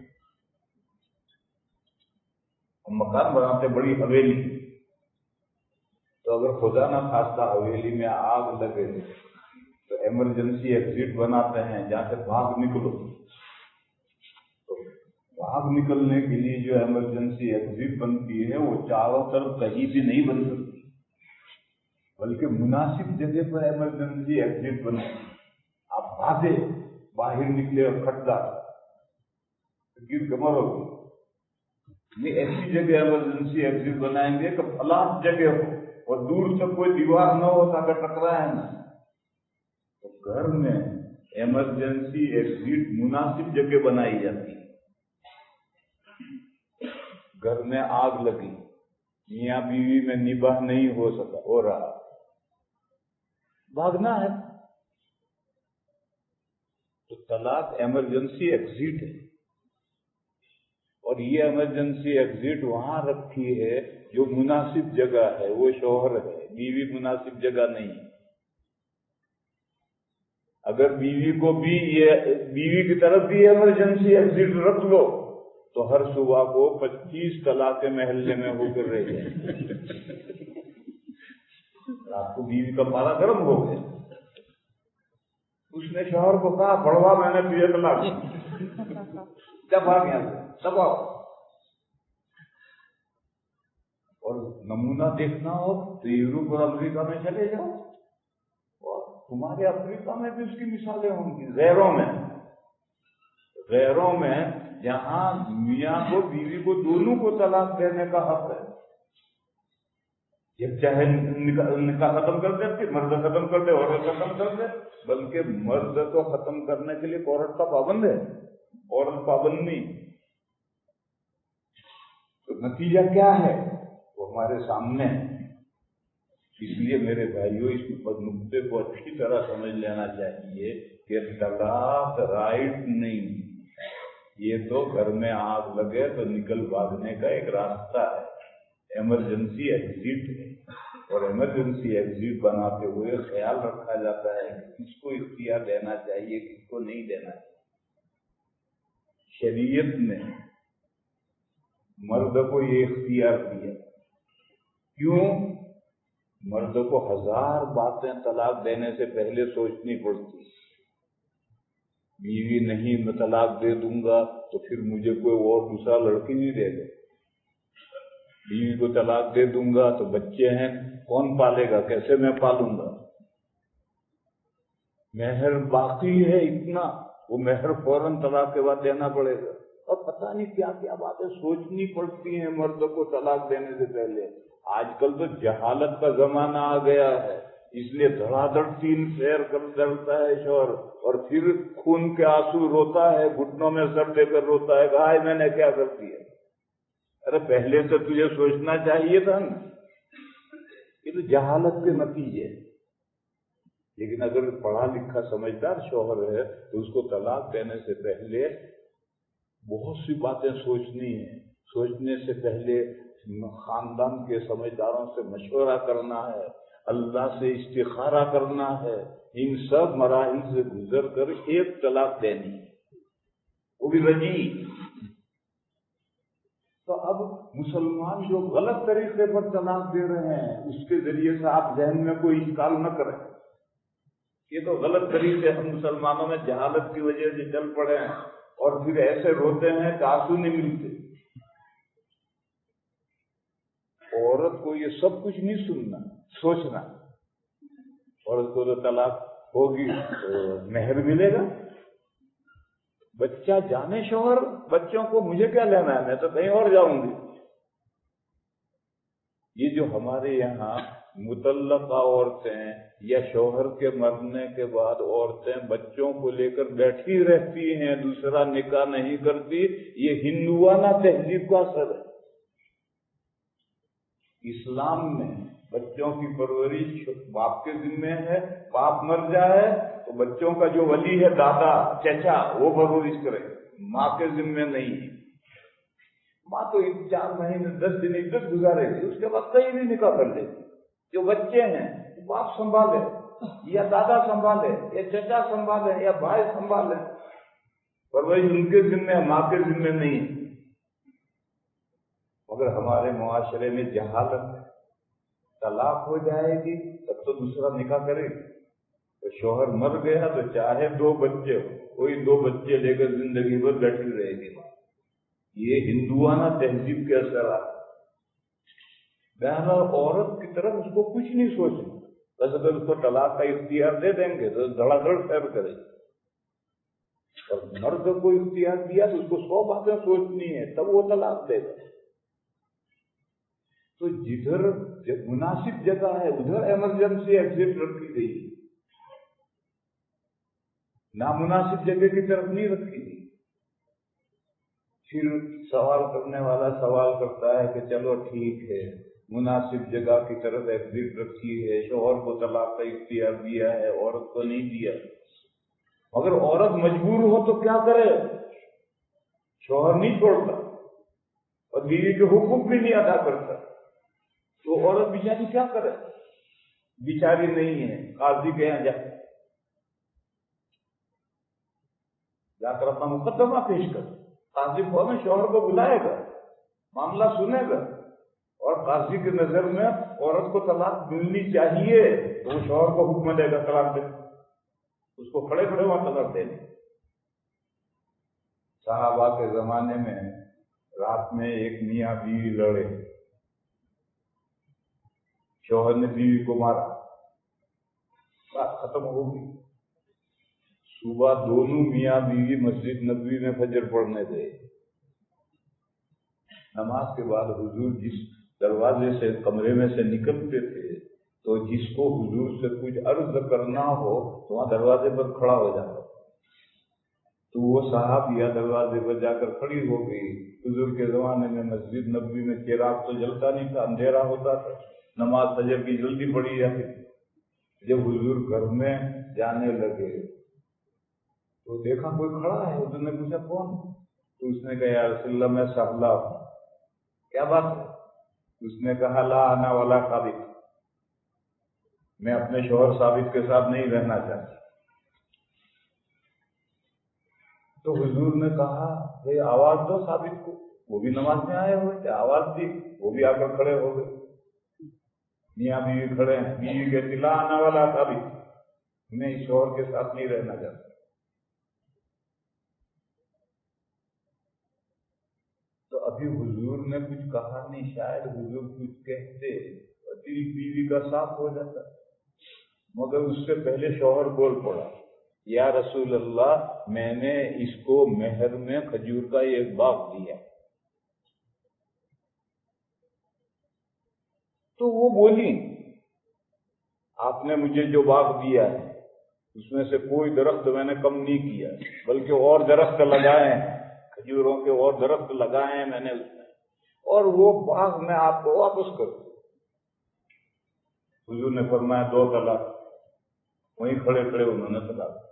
ہم مکان بناتے بڑی حویلی, تو اگر خدا نہ خواستہ حویلی میں آگ لگے تو ایمرجنسی ایگزٹ بناتے ہیں جہاں سے بھاگ نکلو. تو بھاگ نکلنے کے لیے جو ایمرجنسی ایگزٹ بنتی ہے وہ چاروں طرف کہیں بھی نہیں بن سکتی, بلکہ مناسب جگہ پر ایمرجنسی ایگزٹ بنتی. آپ بھاگے باہر نکلے اور کھٹا گر کے مرو گے. نہیں, ایسی جگہ ایمرجنسی ایگزٹ بنائیں گے کہ فلاں جگہ ہو اور دور سے کوئی دیوار نہ ہو تاکہ ٹکرائے نہ. تو گھر میں ایمرجنسی ایگزٹ مناسب جگہ بنائی جاتی ہے. گھر میں آگ لگی, میاں بیوی میں نباہ نہیں ہو سکا, ہو رہا, بھاگنا ہے. تو طلاق ایمرجنسی ایگزٹ ہے, اور یہ ایمرجنسی ایگزٹ وہاں رکھی ہے جو مناسب جگہ ہے, وہ شوہر ہے, بیوی مناسب جگہ نہیں ہے. اگر بیوی کو بھی بیوی کی طرف بھی ایمرجنسی ایگزٹ رکھ لو تو ہر صبح کو 25 طلاقیں محلے میں ہو کر رہ جائیں. رات کو بیوی کا پارا گرم ہو گیا, اس نے شوہر کو کہا بڑوا میں نے تجھے طلاق دی, جب آ گیا تب آؤ. اور نمونہ دیکھنا ہو تو یورپ اور امریکہ میں چلے جاؤ, اور تمہارے افریقہ میں بھی اس کی مثالیں ہوں گی. غیروں میں جہاں میاں کو بیوی کو دونوں کو طلاق دینے کا حق ہے, جب چاہے نکاح ختم کر دے, مرد ختم کر دے, عورت ختم کر دے. بلکہ مرد کو ختم کرنے کے لیے عورت کا پابند ہے, عورت پابند نہیں. تو نتیجہ کیا ہے وہ ہمارے سامنے ہے. اس لیے میرے بھائیوں اس نقطے کو اچھی طرح سمجھ لینا چاہیے کہ طلاق رائٹ نہیں, یہ تو گھر میں آگ لگے تو نکل بھاگنے کا ایک راستہ ہے, ایمرجنسی ایگزٹ ہے. اور ایمرجنسی ایگزٹ بناتے ہوئے خیال رکھا جاتا ہے کہ کس کو اختیار دینا چاہیے, کس کو نہیں دینا چاہیے. شریعت نے مرد کو یہ اختیار دیا. کیوں؟ مرد کو 1000 باتیں طلاق دینے سے پہلے سوچنی پڑتی. بیوی نہیں میں طلاق دے دوں گا تو پھر مجھے کوئی اور دوسرا لڑکی نہیں دے گا. بیوی کو طلاق دے دوں گا تو بچے ہیں کون پالے گا, کیسے میں پالوں گا. مہر باقی ہے اتنا, وہ مہر فوراً طلاق کے بعد دینا پڑے گا. اور پتہ نہیں کیا کیا باتیں سوچنی پڑتی ہیں مرد کو طلاق دینے سے پہلے. آج کل تو جہالت کا زمانہ آ گیا ہے, اس لیے دھڑا دھڑ 3 پھیر کر ڈرتا ہے شوہر, اور پھر خون کے آنسو روتا ہے, گھٹنوں میں سر دے کر روتا ہے کہ آج میں نے کیا کر دیا. ارے پہلے سے تجھے سوچنا چاہیے تھا نا. یہ تو جہالت کے نتیجے. لیکن اگر پڑھا لکھا سمجھدار شوہر ہے تو اس کو طلاق دینے سے پہلے بہت سی باتیں سوچنی ہیں. سوچنے سے پہلے خاندان کے سمجھداروں سے مشورہ کرنا ہے, اللہ سے استخارہ کرنا ہے. ان سب مراحل سے گزر کر ایک طلاق دینی, وہ بھی رجی. تو اب مسلمان جو غلط طریقے پر طلاق دے رہے ہیں اس کے ذریعے سے آپ ذہن میں کوئی اشکال نہ کریں. یہ تو غلط طریقے ہم مسلمانوں میں جہالت کی وجہ سے چل پڑے ہیں, اور پھر ایسے روتے ہیں کہ آنسو نہیں ملتے. عورت کو یہ سب کچھ نہیں سننا, سوچنا. عورت کو تو طلاق ہوگی تو مہر ملے گا, بچہ جانے شوہر، بچوں کو مجھے کیا لینا ہے، میں تو کہیں اور جاؤں گی۔ یہ جو ہمارے یہاں مطلقہ عورتیں یا شوہر کے مرنے کے بعد عورتیں بچوں کو لے کر بیٹھی رہتی ہیں، دوسرا نکاح نہیں کرتی، یہ ہندوانہ تہذیب کا اثر ہے۔ اسلام میں بچوں کی پرورش باپ کے ذمے ہے، باپ مر جائے تو بچوں کا جو ولی ہے، دادا چچا، وہ پرورش کرے، ماں کے ذمے نہیں ہے۔ ماں تو 4 مہینے 10 دن عزت گزارے گی، اس کے بعد کہیں بھی نکاح کر لے گی۔ جو بچے ہیں باپ سنبھالے یا دادا سنبھالے یا چچا سنبھالے یا بھائی سنبھالے، پرورش ان کے ذمے ہے، ماں کے ذمے نہیں ہے۔ مگر ہمارے معاشرے میں جہالت ہے، طلاق ہو جائے گی تب تو دوسرا نکاح کرے گی، تو شوہر مر گیا تو چاہے 2 بچے ہو، کوئی 2 بچے لے کر زندگی بھر بیٹھی رہے گی۔ یہ ہندوانہ تہذیب کے اثرات۔ بہرحال عورت کی طرف اس کو کچھ نہیں سوچنا، بس اگر اس کو طلاق کا اختیار دے دیں گے تو دھڑا دھڑ خیر کرے گی، اور مرد کو اختیار دیا تو اس کو 100 باتیں سوچنی ہے تب وہ طلاق دے گا۔ تو جدھر مناسب جگہ ہے ادھر ایمرجنسی ایگزٹ رکھی گئی، نامناسب جگہ کی طرف نہیں رکھی گئی۔ پھر سوال کرنے والا سوال کرتا ہے کہ چلو ٹھیک ہے، مناسب جگہ کی طرف ایگزٹ رکھی ہے، شوہر کو طلاق کا اختیار دیا ہے، عورت کو نہیں دیا، مگر عورت مجبور ہو تو کیا کرے؟ شوہر نہیں چھوڑتا اور بیوی کے حقوق بھی نہیں ادا کرتا، تو عورت بیچاری کیا کرے؟ بیچاری نہیں ہے، قاضی کے یہاں جا کر اپنا مقدمہ پیش کر، قاضی فوراً شوہر کو بلائے گا، معاملہ سنے گا، اور قاضی کی نظر میں عورت کو طلاق ملنی چاہیے تو وہ شوہر کو حکم دے گا طلاق دے، اس کو کھڑے کھڑے وہاں طلاق دے دے۔ صحابہ کے زمانے میں رات میں ایک میاں بیوی لڑے، شوہر نے بیوی کو مارا، بات ختم ہو گئی۔ صبح دونوں میاں بیوی مسجد نبوی میں فجر پڑھنے گئے۔ نماز کے بعد حضور جس دروازے سے کمرے میں سے نکلتے تھے تو جس کو حضور سے کچھ عرض کرنا ہو تو وہاں دروازے پر کھڑا ہو جاتا، تو وہ صحابیہ دروازے پر جا کر کھڑی ہو گئی۔ حضور کے زمانے میں مسجد نبوی میں چراغ تو جلتا نہیں تھا، اندھیرا ہوتا تھا، نماز فجر کی جلدی پڑھی جاتی تھی۔ جب حضور گھر میں جانے لگے تو دیکھا کوئی کھڑا ہے، حضور نے پوچھا کون؟ تو اس نے کہا یا رسول اللہ میں سہلا ہوں۔ کیا بات ہے؟ اس نے کہا لا انا ولا ثابت، میں اپنے شوہر ثابت کے ساتھ نہیں رہنا چاہتا۔ تو حضور نے کہا بھئی آواز دو ثابت کو، وہ بھی نماز میں آئے ہوئے تھے، آواز دی، وہ بھی آ کر کھڑے ہو گئے۔ میاں بیوی کھڑے ہیں، بیوی کہتی لا انا ولا ثابت، میں اس شوہر کے ساتھ نہیں رہنا چاہتا۔ تو ابھی حضور نے کچھ کہا نہیں، شاید حضور کچھ کہتے اور دل بیوی کا صاف ہو جاتا، مگر اس سے پہلے شوہر بول پڑا یا رسول اللہ میں نے اس کو مہر میں کھجور کا ایک باغ دیا۔ تو وہ بولی آپ نے مجھے جو باغ دیا ہے اس میں سے کوئی درخت میں نے کم نہیں کیا، بلکہ اور درخت لگائے ہیں، کھجوروں کے اور درخت لگائے ہیں میں نے اس میں، اور وہ باغ میں آپ کو واپس کر دوں۔ حضور نے فرمایا 2 طلاق، وہیں کھڑے کھڑے انہوں نے طلاق۔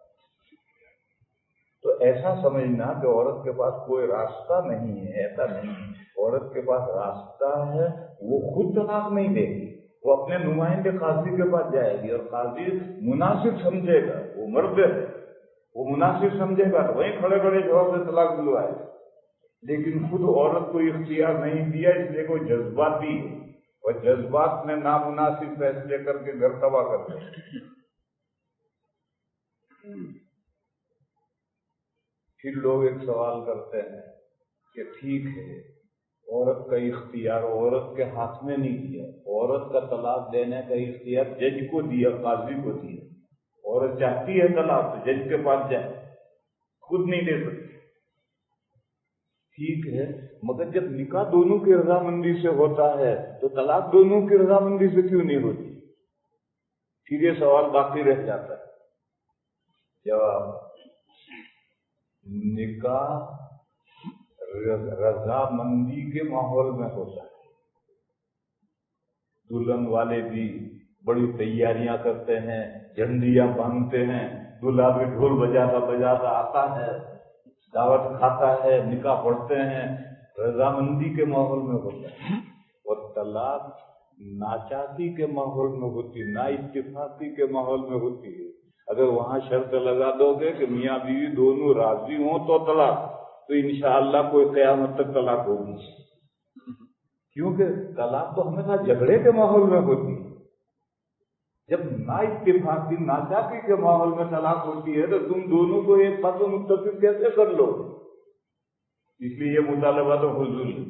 تو ایسا سمجھنا کہ عورت کے پاس کوئی راستہ نہیں ہے، ایسا نہیں ہے، عورت کے پاس راستہ ہے، وہ خود طلاق نہیں دے گی، وہ اپنے نمائندے قاضی کے پاس جائے گی، اور قاضی مناسب سمجھے گا، وہ مرد ہے، وہ مناسب سمجھے گا تو وہیں کھڑے کھڑے جواب سے طلاق دلوائے۔ لیکن خود عورت کو اختیار نہیں دیا، اس لیے کوئی جذباتی ہے، اور جذبات میں نامناسب فیصلے کر کے گھر تباہ کر دیں۔ پھر لوگ ایک سوال کرتے ہیں کہ ٹھیک ہے عورت کا اختیار عورت کے ہاتھ میں نہیں دیا، عورت کا طلاق دینے کا اختیار جج کو دیا، قاضی کو دیا، عورت چاہتی ہے طلاق تو جج کے پاس جائے، خود نہیں دے سکتی۔ ٹھیک ہے، مگر جب نکاح دونوں کی رضامندی سے ہوتا ہے تو طلاق دونوں کی رضامندی سے کیوں نہیں ہوتی؟ پھر یہ سوال باقی رہ جاتا ہے۔ جواب، نکاح رضامندی کے ماحول میں ہوتا ہے۔ دلہن والے بھی بڑی تیاریاں کرتے ہیں، جھنڈیاں باندھتے ہیں، دلہا بھی ڈھول بجاتا آتا ہے، دعوت کھاتا ہے، نکاح پڑھتے ہیں، رضامندی کے ماحول میں ہوتا ہے۔ اور طلاق ناچاکی کے ماحول میں ہوتی ہے، نا اتفاقی کے ماحول میں ہوتی ہے۔ اگر وہاں شرط لگا دو گے کہ میاں بیوی دونوں راضی ہوں تو طلاق، تو انشاءاللہ کوئی قیامت تک طلاق ہوگی، کیونکہ طلاق تو ہمیشہ جھگڑے کے ماحول میں ہوتی ہے۔ جب نا اتفاقی ناچاکی کے ماحول میں طلاق ہوتی ہے تو تم دونوں کو ایک بات کو متفق کیسے کر لو؟ اس لیے یہ مطالبہ تو فضول ہے۔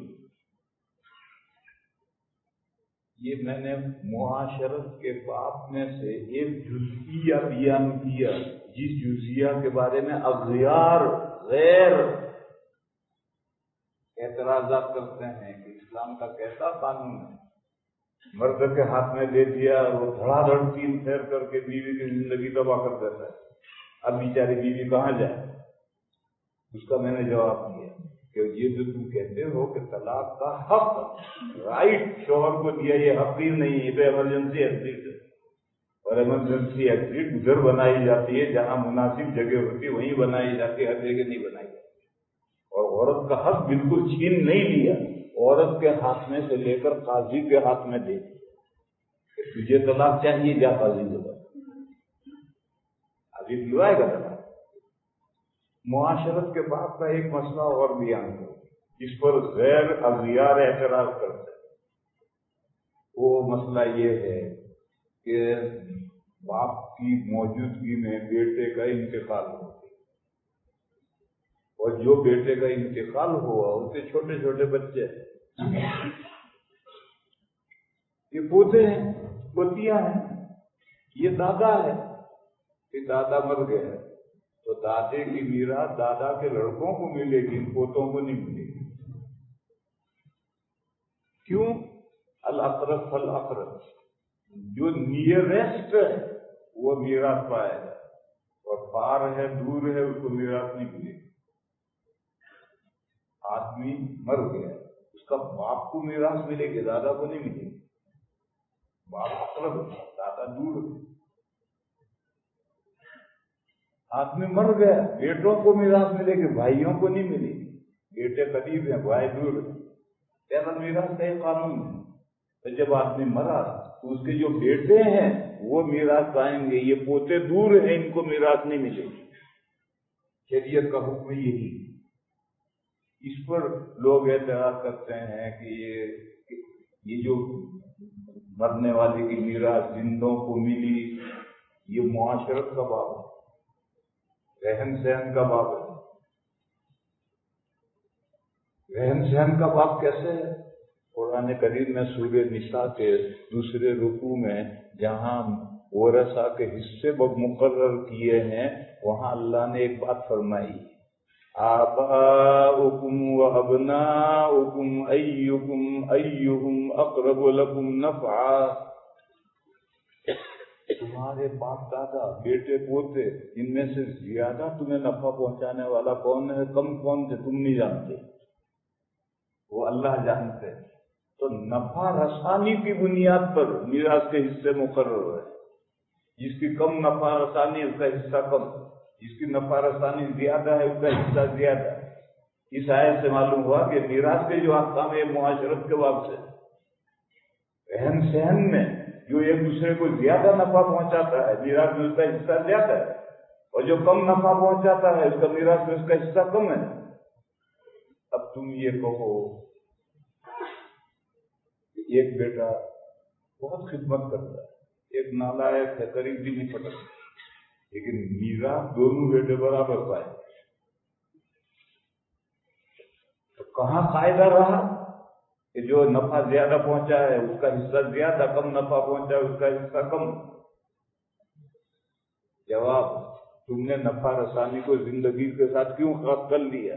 یہ میں نے معاشرت کے باب میں سے ایک جزئیہ بیان کیا، جس جزئیہ کے بارے میں اغیار غیر اعتراضات کرتے ہیں کہ اسلام کا کیسا قانون ہے، مرد کے ہاتھ میں دے دیا اور وہ دھڑا دھڑ تین پھیر کر کے بیوی کی زندگی تباہ کر دیتا ہے، اب بیچاری بیوی کہاں جائے؟ اس کا میں نے جواب دیا کہ یہ جو تم کہتے ہو کہ طلاق کا حق رائٹ شوہر کو دیا، یہ حق ہی نہیں ہے، یہ ایمرجنسی ایگزٹ ہے، اور ایمرجنسی ایگزٹ ادھر بنائی جاتی ہے جہاں مناسب جگہ ہوتی ہے، وہیں بنائی جاتی ہے، ہر جگہ نہیں بنائی جاتی۔ اور عورت کا حق بالکل چھین نہیں لیا، عورت کے ہاتھ میں سے لے کر قاضی کے ہاتھ میں دے دیا کہ تجھے طلاق چاہیے، جا قاضی کے پاس، قاضی دلوائے گا طلاق۔ معاشرت کے بعد کا ایک مسئلہ اور بیان ہو جس پر غیر اغیار اعتراض کرتے ہیں، وہ مسئلہ یہ ہے کہ باپ کی موجودگی میں بیٹے کا انتقال ہو، اور جو بیٹے کا انتقال ہوا اس کے چھوٹے چھوٹے بچے ہیں، یہ پوتے ہیں، پوتیاں ہیں، یہ دادا ہے، کہ دادا مر گیا تو دادے کی میراث دادا کے لڑکوں کو ملے گی، ان پوتوں کو نہیں ملے گی۔ کیوں؟ الاقرب فالاقرب، جو نیئرسٹ ہے وہ میراث پائے گا، اور پار ہے، دور ہے، اس کو میراث نہیں ملے گی۔ آدمی مر گیا، اس کا باپ کو میراث ملے گی، دادا کو نہیں ملے گی۔ باپ اقرب ہے، دادا دور ہے۔ آدمی مر گیا، بیٹوں کو میراث ملے گی، بھائیوں کو نہیں ملے گی، بیٹے قریب ہیں، بھائی دور ہیں۔ تیرا میراث کا یہ قانون ہے۔ تو جب آدمی مرا تو اس کے جو بیٹے ہیں وہ میراث پائیں گے، یہ پوتے دور ہیں، ان کو میراث نہیں ملے گی۔ شریعت کا حکم یہی ہے۔ اس پر لوگ اعتراض کرتے ہیں کہ یہ جو مرنے والے کی میراث زندوں کو ملی، یہ معاشرت کا باب ہے، رہن سہن کا باب ہے۔ رہن سہن کا باب کیسے ہے؟ قرآن کریم میں سورہ نساء کے دوسرے رکوع میں جہاں ورثہ کے حصے مقرر کیے ہیں، وہاں اللہ نے ایک بات فرمائی، آباؤکم و ابناؤکم ایہم اقرب لکم نفعا، تمہارے باپ دادا، بیٹے پوتے، ان میں سے زیادہ تمہیں نفع پہنچانے والا کون ہے، کم کون سے تم نہیں جانتے، وہ اللہ جانتے ہیں۔ تو نفع رسانی کی بنیاد پر میراث کے حصے مقرر ہے، جس کی کم نفع رسانی اس کا حصہ کم، جس کی نفع رسانی زیادہ ہے اس کا حصہ زیادہ۔ اس آیت سے معلوم ہوا کہ میراث کے جو احکام ہے معاشرت کے باب سے، رہن سہن میں جو ایک دوسرے کو زیادہ نفع پہنچاتا ہے میراث میں اس کا حصہ زیادہ ہے، اور جو کم نفع پہنچاتا ہے اس کا میراث میں اس کا حصہ کم ہے۔ اب تم یہ کہو ایک بیٹا بہت خدمت کرتا ہے، ایک نالائق ہے، قریب بھی نہیں پڑتا، لیکن میراث دونوں بیٹے برابر پائے، تو کہاں قاعدہ رہا کہ جو نفع زیادہ پہنچا ہے اس کا حصہ زیادہ، کم نفع پہنچا ہے اس کا حصہ کم؟ جواب، تم نے نفع رسانی کو زندگی کے ساتھ کیوں خاص کر لیا؟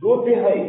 2/3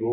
2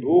2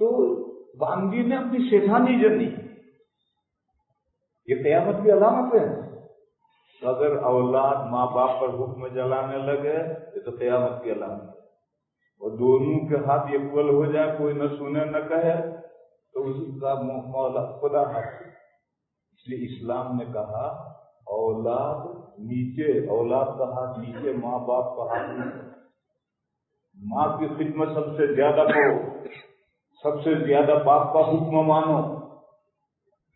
تو باندی نے اپنی شیطانی جنی، یہ قیامت کی علامت ہے. اگر اولاد ماں باپ پر حکم چلانے لگے یہ تو قیامت کی علامت ہے. اور دونوں کے ہاتھ اکول ہو جائے، کوئی نہ سنے نہ کہے، تو اس کا مولا خدا حق. اس لیے اسلام نے کہا اولاد نیچے، اولاد کا ہاتھ نیچے، ماں باپ کا ہاتھ نیچے. ماں کی خدمت سب سے زیادہ کرو، سب سے زیادہ باپ کا حکم مانو.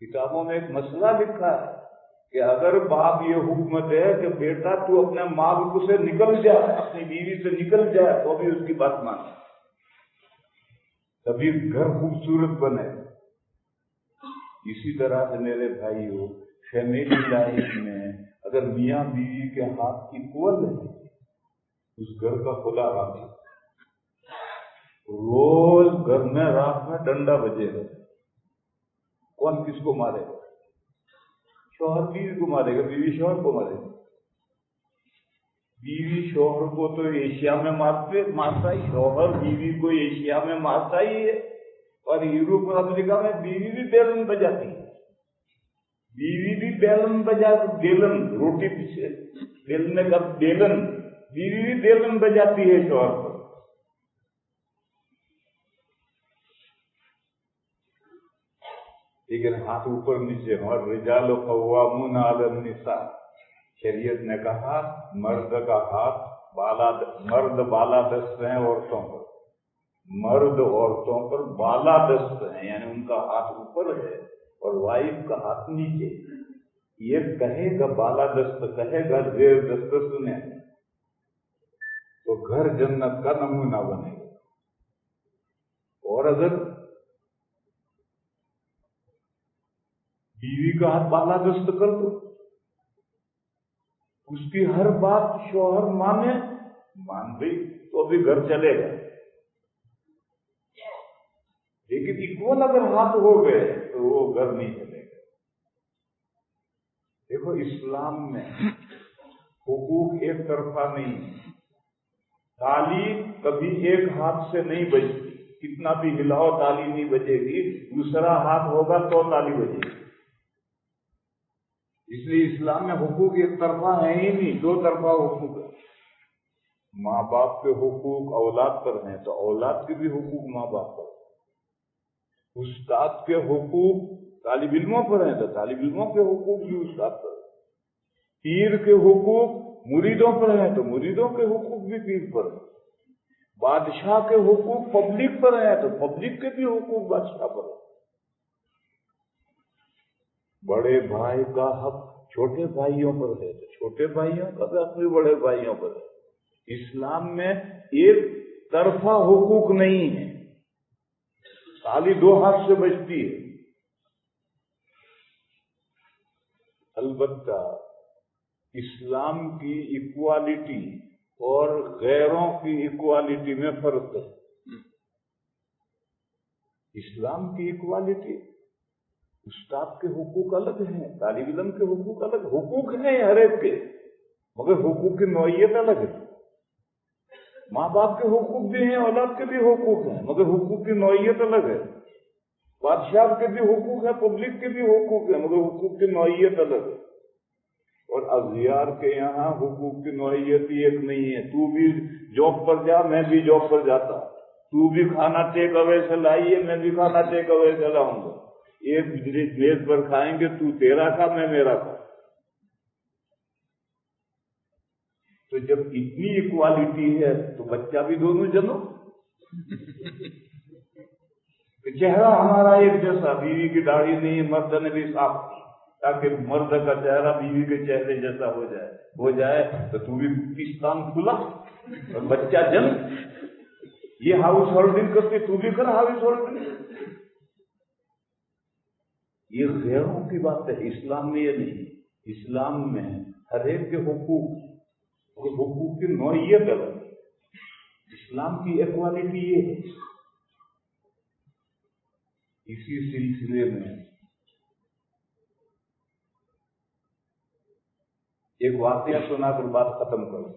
کتابوں میں ایک مسئلہ لکھا ہے کہ اگر باپ یہ حکم دے کہ بیٹا تو اپنے ماں باپ سے نکل جا، اپنی بیوی سے نکل جائے، تو بھی اس کی بات مان، تبھی گھر خوبصورت بنے. اسی طرح سے میرے بھائیوں، فیملی لائف میں اگر میاں بیوی کے ہاتھ ایکول ہے، اس گھر کا خدا راضی. روز گھر میں رات میں ڈنڈا بجے گا، کون کس کو مارے گا؟ شوہر بیوی کو مارے گا، بیوی شوہر کو مارے گا. بیوی شوہر کو تو ایشیا میں مارتا ہی، شوہر بیوی کو ایشیا میں مارتا ہی ہے. اور یورپ اور امریکہ میں بیوی بھی بیلن بجاتی ہے، بیوی بھی بیلن بجاتی، بیلن روٹی پیچھے بیلنے کا بیلن، بیوی بھی بیلن بجاتی ہے شوہر کو. لیکن ہاتھ اوپر نیچے. اور رجال قوامون علی النساء، شریعت نے کہا مرد کا ہاتھ مرد بالا دست ہیں عورتوں پر، مرد عورتوں پر بالا دست ہیں، یعنی ان کا ہاتھ اوپر ہے اور وائف کا ہاتھ نیچے. یہ کہے گا بالا دست، کہے گا زیر دست سنے تو گھر جنت کا نمونہ بنے گا. اور اگر بیوی کا ہاتھ بالا دست کر دو، اس کی ہر بات شوہر مان گئی تو ابھی گھر چلے گا. لیکن اکول اگر ہاتھ ہو گئے تو وہ گھر نہیں چلے گا. دیکھو اسلام میں حقوق ایک طرفہ نہیں ہے. تالی کبھی ایک ہاتھ سے نہیں بجتی، کتنا بھی ہلاؤ تالی نہیں بجے گی، دوسرا ہاتھ ہوگا تو تالی بجے گی. اس لیے اسلام میں حقوق ایک طرفہ ہے ہی نہیں، دو طرفہ حقوق ہے. ماں باپ کے حقوق اولاد پر ہیں تو اولاد کے بھی حقوق ماں باپ پر. استاد کے حقوق طالب علموں پر ہیں تو طالب علموں کے حقوق بھی استاد پر. پیر کے حقوق مریدوں پر ہیں تو مریدوں کے حقوق بھی پیر پر ہیں. بادشاہ کے حقوق پبلک پر ہیں تو پبلک کے بھی حقوق بادشاہ پر ہیں. بڑے بھائی کا حق چھوٹے بھائیوں پر ہے تو چھوٹے بھائیوں کا بھی حق بھی بڑے بھائیوں پر ہے. اسلام میں ایک طرفہ حقوق نہیں ہے، تالی دو ہاتھ سے بجتی ہے. البتہ اسلام کی ایکوالٹی اور غیروں کی ایکوالٹی میں فرق ہے. اسلام کی ایکوالٹی، استاد کے حقوق الگ ہیں، طالب علم کے حقوق الگ، حقوق ہیں ہر ایک کے، مگر حقوق کی نوعیت الگ ہے. ماں باپ کے حقوق بھی ہیں، اولاد کے بھی حقوق ہیں، مگر حقوق کی نوعیت الگ ہے. بادشاہ کے بھی حقوق ہیں، پبلک کے بھی حقوق ہیں، مگر حقوق کی نوعیت الگ ہے. اور اغیار کے یہاں حقوق کی نوعیت ہی ایک نہیں ہے. تو بھی جاب پر جا، میں بھی جاب پر جاتا، تو بھی کھانا ٹیک اوے سے لائیے، میں بھی کھانا ٹیک اوے سے لاؤں گا. ایک میز پر کھائیں گے، تو تیرا کھا میں میرا کھا. تو جب اتنی ایکوالٹی ہے تو بچہ بھی دونوں جنو. چہرہ ہمارا ایک جیسا، بیوی کی داڑھی نہیں، مرد نے بھی صاف کی، تاکہ مرد کا چہرہ بیوی کے چہرے جیسا ہو جائے تو بھی پستان کھلا اور بچہ جن. یہ ہاؤس ہولڈنگ کرتے تو بھی کر ہاؤس ہولڈنگ. یہ غیروں کی بات ہے، اسلام میں یہ نہیں. اسلام میں ہر ایک کے حقوق کی نوعیت الگ. اسلام کی ایکوالٹی یہ ہے. اسی سلسلے میں ایک واقعہ سنا کر بات ختم کروں.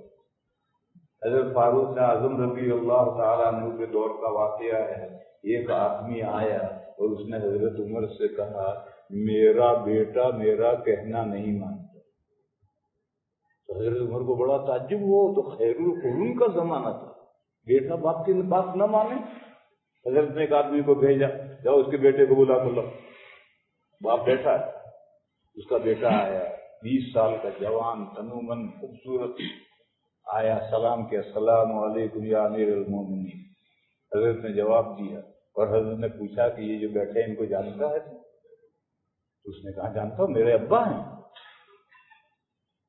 حضرت فاروق اعظم رضی اللہ تعالیٰ عنہ کے دور کا واقعہ ہے. ایک آدمی آیا اور اس نے حضرت عمر سے کہا میرا بیٹا میرا کہنا نہیں مانتا. تو حضرت عمر کو بڑا تعجب ہوا، تو خیر القرون کا زمانہ تھا، بیٹا باپ کی بات نہ مانے. حضرت نے ایک آدمی کو بھیجا، جاؤ اس کے بیٹے کو بلا کر لو. باپ بیٹھا ہے، اس کا بیٹا آیا 20 سال کا جوان تنومن خوبصورت آیا، سلام کیا، السلام علیکم یا امیر المومنین. حضرت نے جواب دیا اور حضرت نے پوچھا کہ یہ جو بیٹھے ہیں ان کو جانتا ہے؟ تو اس نے کہا جانتا ہوں، میرے ابا ہیں.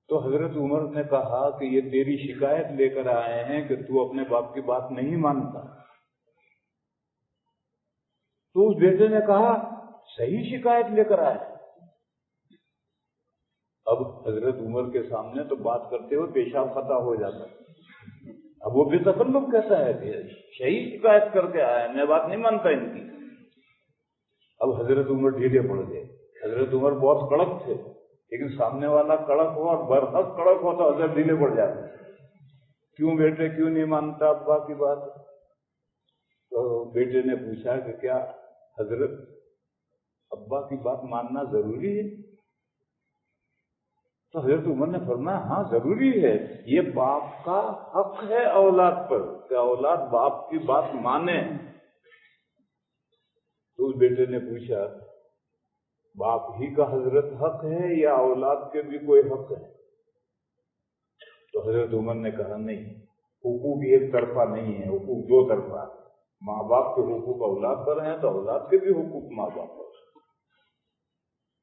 تو حضرت عمر نے کہا کہ یہ تیری شکایت لے کر آئے ہیں کہ تو اپنے باپ کی بات نہیں مانتا. تو اس بیٹے نے کہا صحیح شکایت لے کر آئے. اب حضرت عمر کے سامنے تو بات کرتے ہوئے پیشاب خطا ہو جاتا ہے. اب وہ بے تکلف کہتا ہے کہ صحیح شکایت کر کے آیا، میں بات نہیں مانتا ان کی. اب حضرت عمر ڈھیلے پڑ گئے. حضرت عمر بہت کڑک تھے، لیکن سامنے والا کڑک ہو اور برحق کڑک ہو تو حضرت ڈھیلے پڑ جاتے. کیوں بیٹے کیوں نہیں مانتا ابا کی بات؟ تو بیٹے نے پوچھا کہ کیا حضرت ابا کی بات ماننا ضروری ہے؟ تو حضرت عمر نے فرمایا ہاں ضروری ہے، یہ باپ کا حق ہے اولاد پر کہ اولاد باپ کی بات مانے. تو اس بیٹے نے پوچھا باپ ہی کا حضرت حق ہے یا اولاد کے بھی کوئی حق ہے؟ تو حضرت عمر نے کہا نہیں، حقوق ایک طرفہ نہیں ہے، حقوق دو طرفہ. ماں باپ کے حقوق اولاد پر ہیں تو اولاد کے بھی حقوق ماں باپ پر.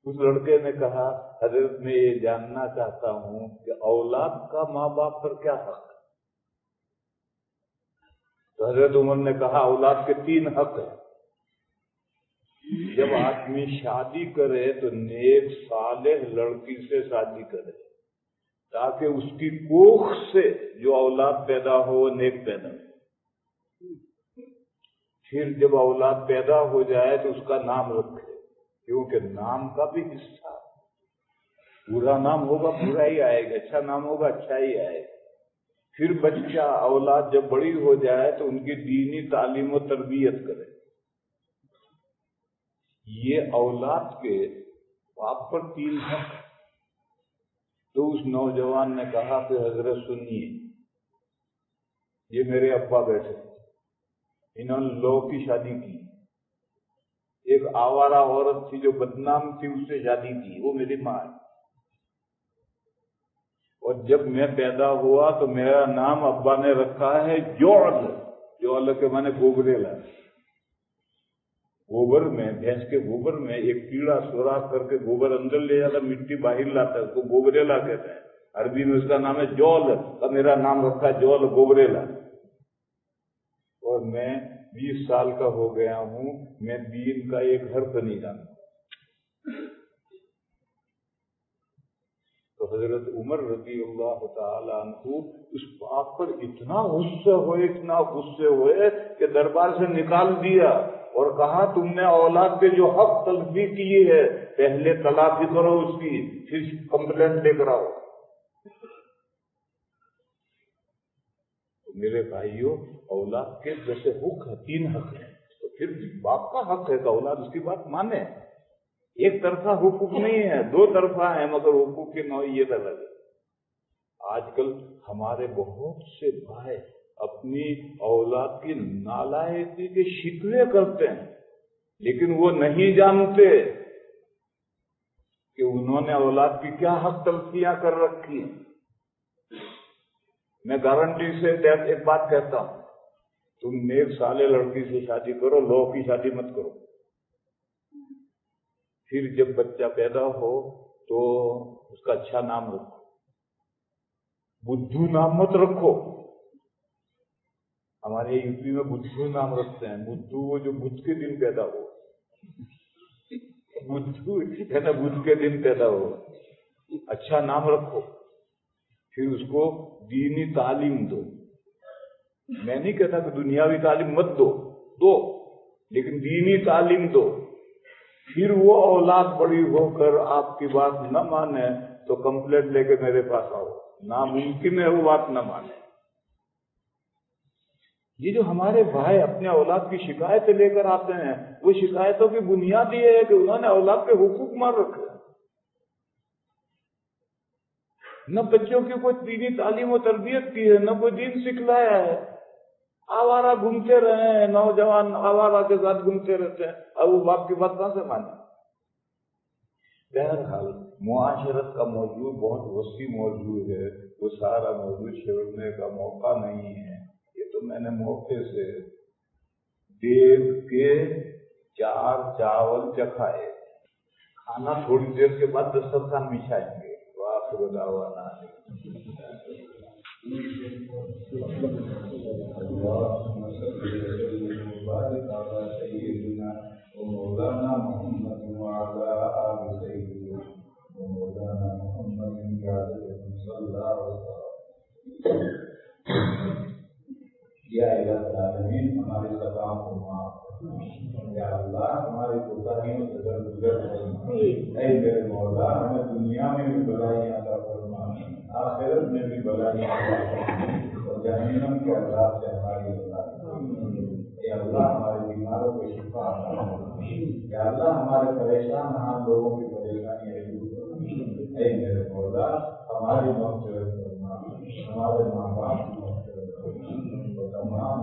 اس لڑکے نے کہا حضرت میں یہ جاننا چاہتا ہوں کہ اولاد کا ماں باپ پر کیا حق ہے؟ تو حضرت عمر نے کہا اولاد کے 3 حق ہیں. جب آدمی شادی کرے تو نیک صالح لڑکی سے شادی کرے تاکہ اس کی کوکھ سے جو اولاد پیدا ہو وہ نیک پیدا ہو. پھر جب اولاد پیدا ہو جائے تو اس کا نام رکھے، کیونکہ نام کا بھی حصہ، برا نام ہوگا برا ہی آئے گا، اچھا نام ہوگا اچھا ہی آئے گا. پھر بچہ اولاد جب بڑی ہو جائے تو ان کی دینی تعلیم و تربیت کرے. یہ اولاد کے باپ پر 3 حق. تو اس نوجوان نے کہا کہ حضرت سنیے، یہ میرے ابا بیٹھے، انہوں نے لو کی شادی کی. ایک آوارہ عورت تھی جو بدنام تھی، اس سے شادی کی، وہ میری ماں ہے. اور جب میں پیدا ہوا تو میرا نام ابا نے رکھا ہے جوعل. جوعل کے معنی گوبریلا. گوبر میں، بھینس کے گوبر میں ایک کیڑا سوراخ کر کے گوبر اندر لے جاتا، مٹی باہر لاتا ہے، اس کو گوبریلا کہتے ہیں. عربی میں اس کا نام ہے جوعل، اور میرا نام رکھا ہے جوعل گوبریلا. اور میں 20 سال کا ہو گیا ہوں، میں دین کا ایک حرف نہیں جانتا. تو حضرت عمر رضی اللہ تعالی عنہ اس باپ پر اتنا غصے ہوئے کہ دربار سے نکال دیا اور کہا تم نے اولاد کے جو حق تلفی کیے ہے پہلے تلافی کرو اس کی، پھر کمپلینٹ لے کر آؤ. میرے بھائیوں، اولاد کے جیسے حق ہے، 3 حق ہیں، تو پھر باپ کا حق ہے کہ اولاد اس کی بات مانے. ایک طرفہ حقوق نہیں ہے، 2 طرفہ ہیں، مگر حقوق کی نوعیت الگ ہے. آج کل ہمارے بہت سے بھائی اپنی اولاد کی نالائقی کے شکوے کرتے ہیں، لیکن وہ نہیں جانتے کہ انہوں نے اولاد کی کیا حق تلفیاں کر رکھی ہیں. میں گارنٹی سے ایک بات کہتا ہوں، تم نیک صالح لڑکی سے شادی کرو، لو کی شادی مت کرو. پھر جب بچہ پیدا ہو تو اس کا اچھا نام رکھو. بدھو نام مت رکھو. ہمارے یوپی میں بدھو نام رکھتے ہیں. بدھو وہ جو بدھ کے دن پیدا ہو، بدھو ہے نا، بدھ کے دن پیدا ہو. اچھا نام رکھو. پھر اس کو دینی تعلیم دو. میں نہیں کہتا کہ دنیاوی تعلیم مت دو، لیکن دینی تعلیم دو. پھر وہ اولاد بڑی ہو کر آپ کی بات نہ مانے تو کمپلینٹ لے کے میرے پاس آؤ. ناممکن ہے وہ بات نہ مانے. یہ جو ہمارے بھائی اپنے اولاد کی شکایتیں لے کر آتے ہیں، وہ شکایتوں کی بنیاد یہ ہے کہ انہوں نے اولاد کے حقوق مار رکھے، نہ بچوں کی کوئی دینی تعلیم و تربیت کی ہے، نہ کوئی دین سکھلایا ہے، آوارہ گھومتے رہے ہیں، نوجوان آوارہ کے ساتھ گھومتے رہتے ہیں، اب وہ باپ کی بات کہاں سے مانے؟ بہرحال معاشرت کا موضوع بہت وسیع موضوع ہے، وہ سارا موضوع چھیڑنے کا موقع نہیں ہے۔ یہ تو میں نے موقع سے دیکھ کے 4 چاول چکھائے، کھانا تھوڑی دیر کے بعد دسترخوان بچھائیں گے۔ وآخر دعوانا اللهم صل وسلم وبارك على سيدنا ومولانا محمد وعلى آل سيدنا ومولانا محمد صلى الله عليه وسلم۔ یا الہ العالمین، ہمارے خطاؤں کو معاف، یا اللہ ہماری کوتاہیوں سے درگزر فرما، اے میرے مولا ہمیں دنیا میں بھی بھلائیاں عطا فرما، آخرت میں بھی بھلائیاں عطا فرما، اور جہنم کے عذاب سے ہماری حفاظت فرما۔ اے اللہ ہمارے بیماروں کو شفا عطا فرما، یا اللہ ہمارے پریشان حال لوگوں کی پریشانیاں دور فرما۔ اے میرے مولا ہماری مغفرت فرما، ہمارے ماں باپ کی مغفرت فرما، تمام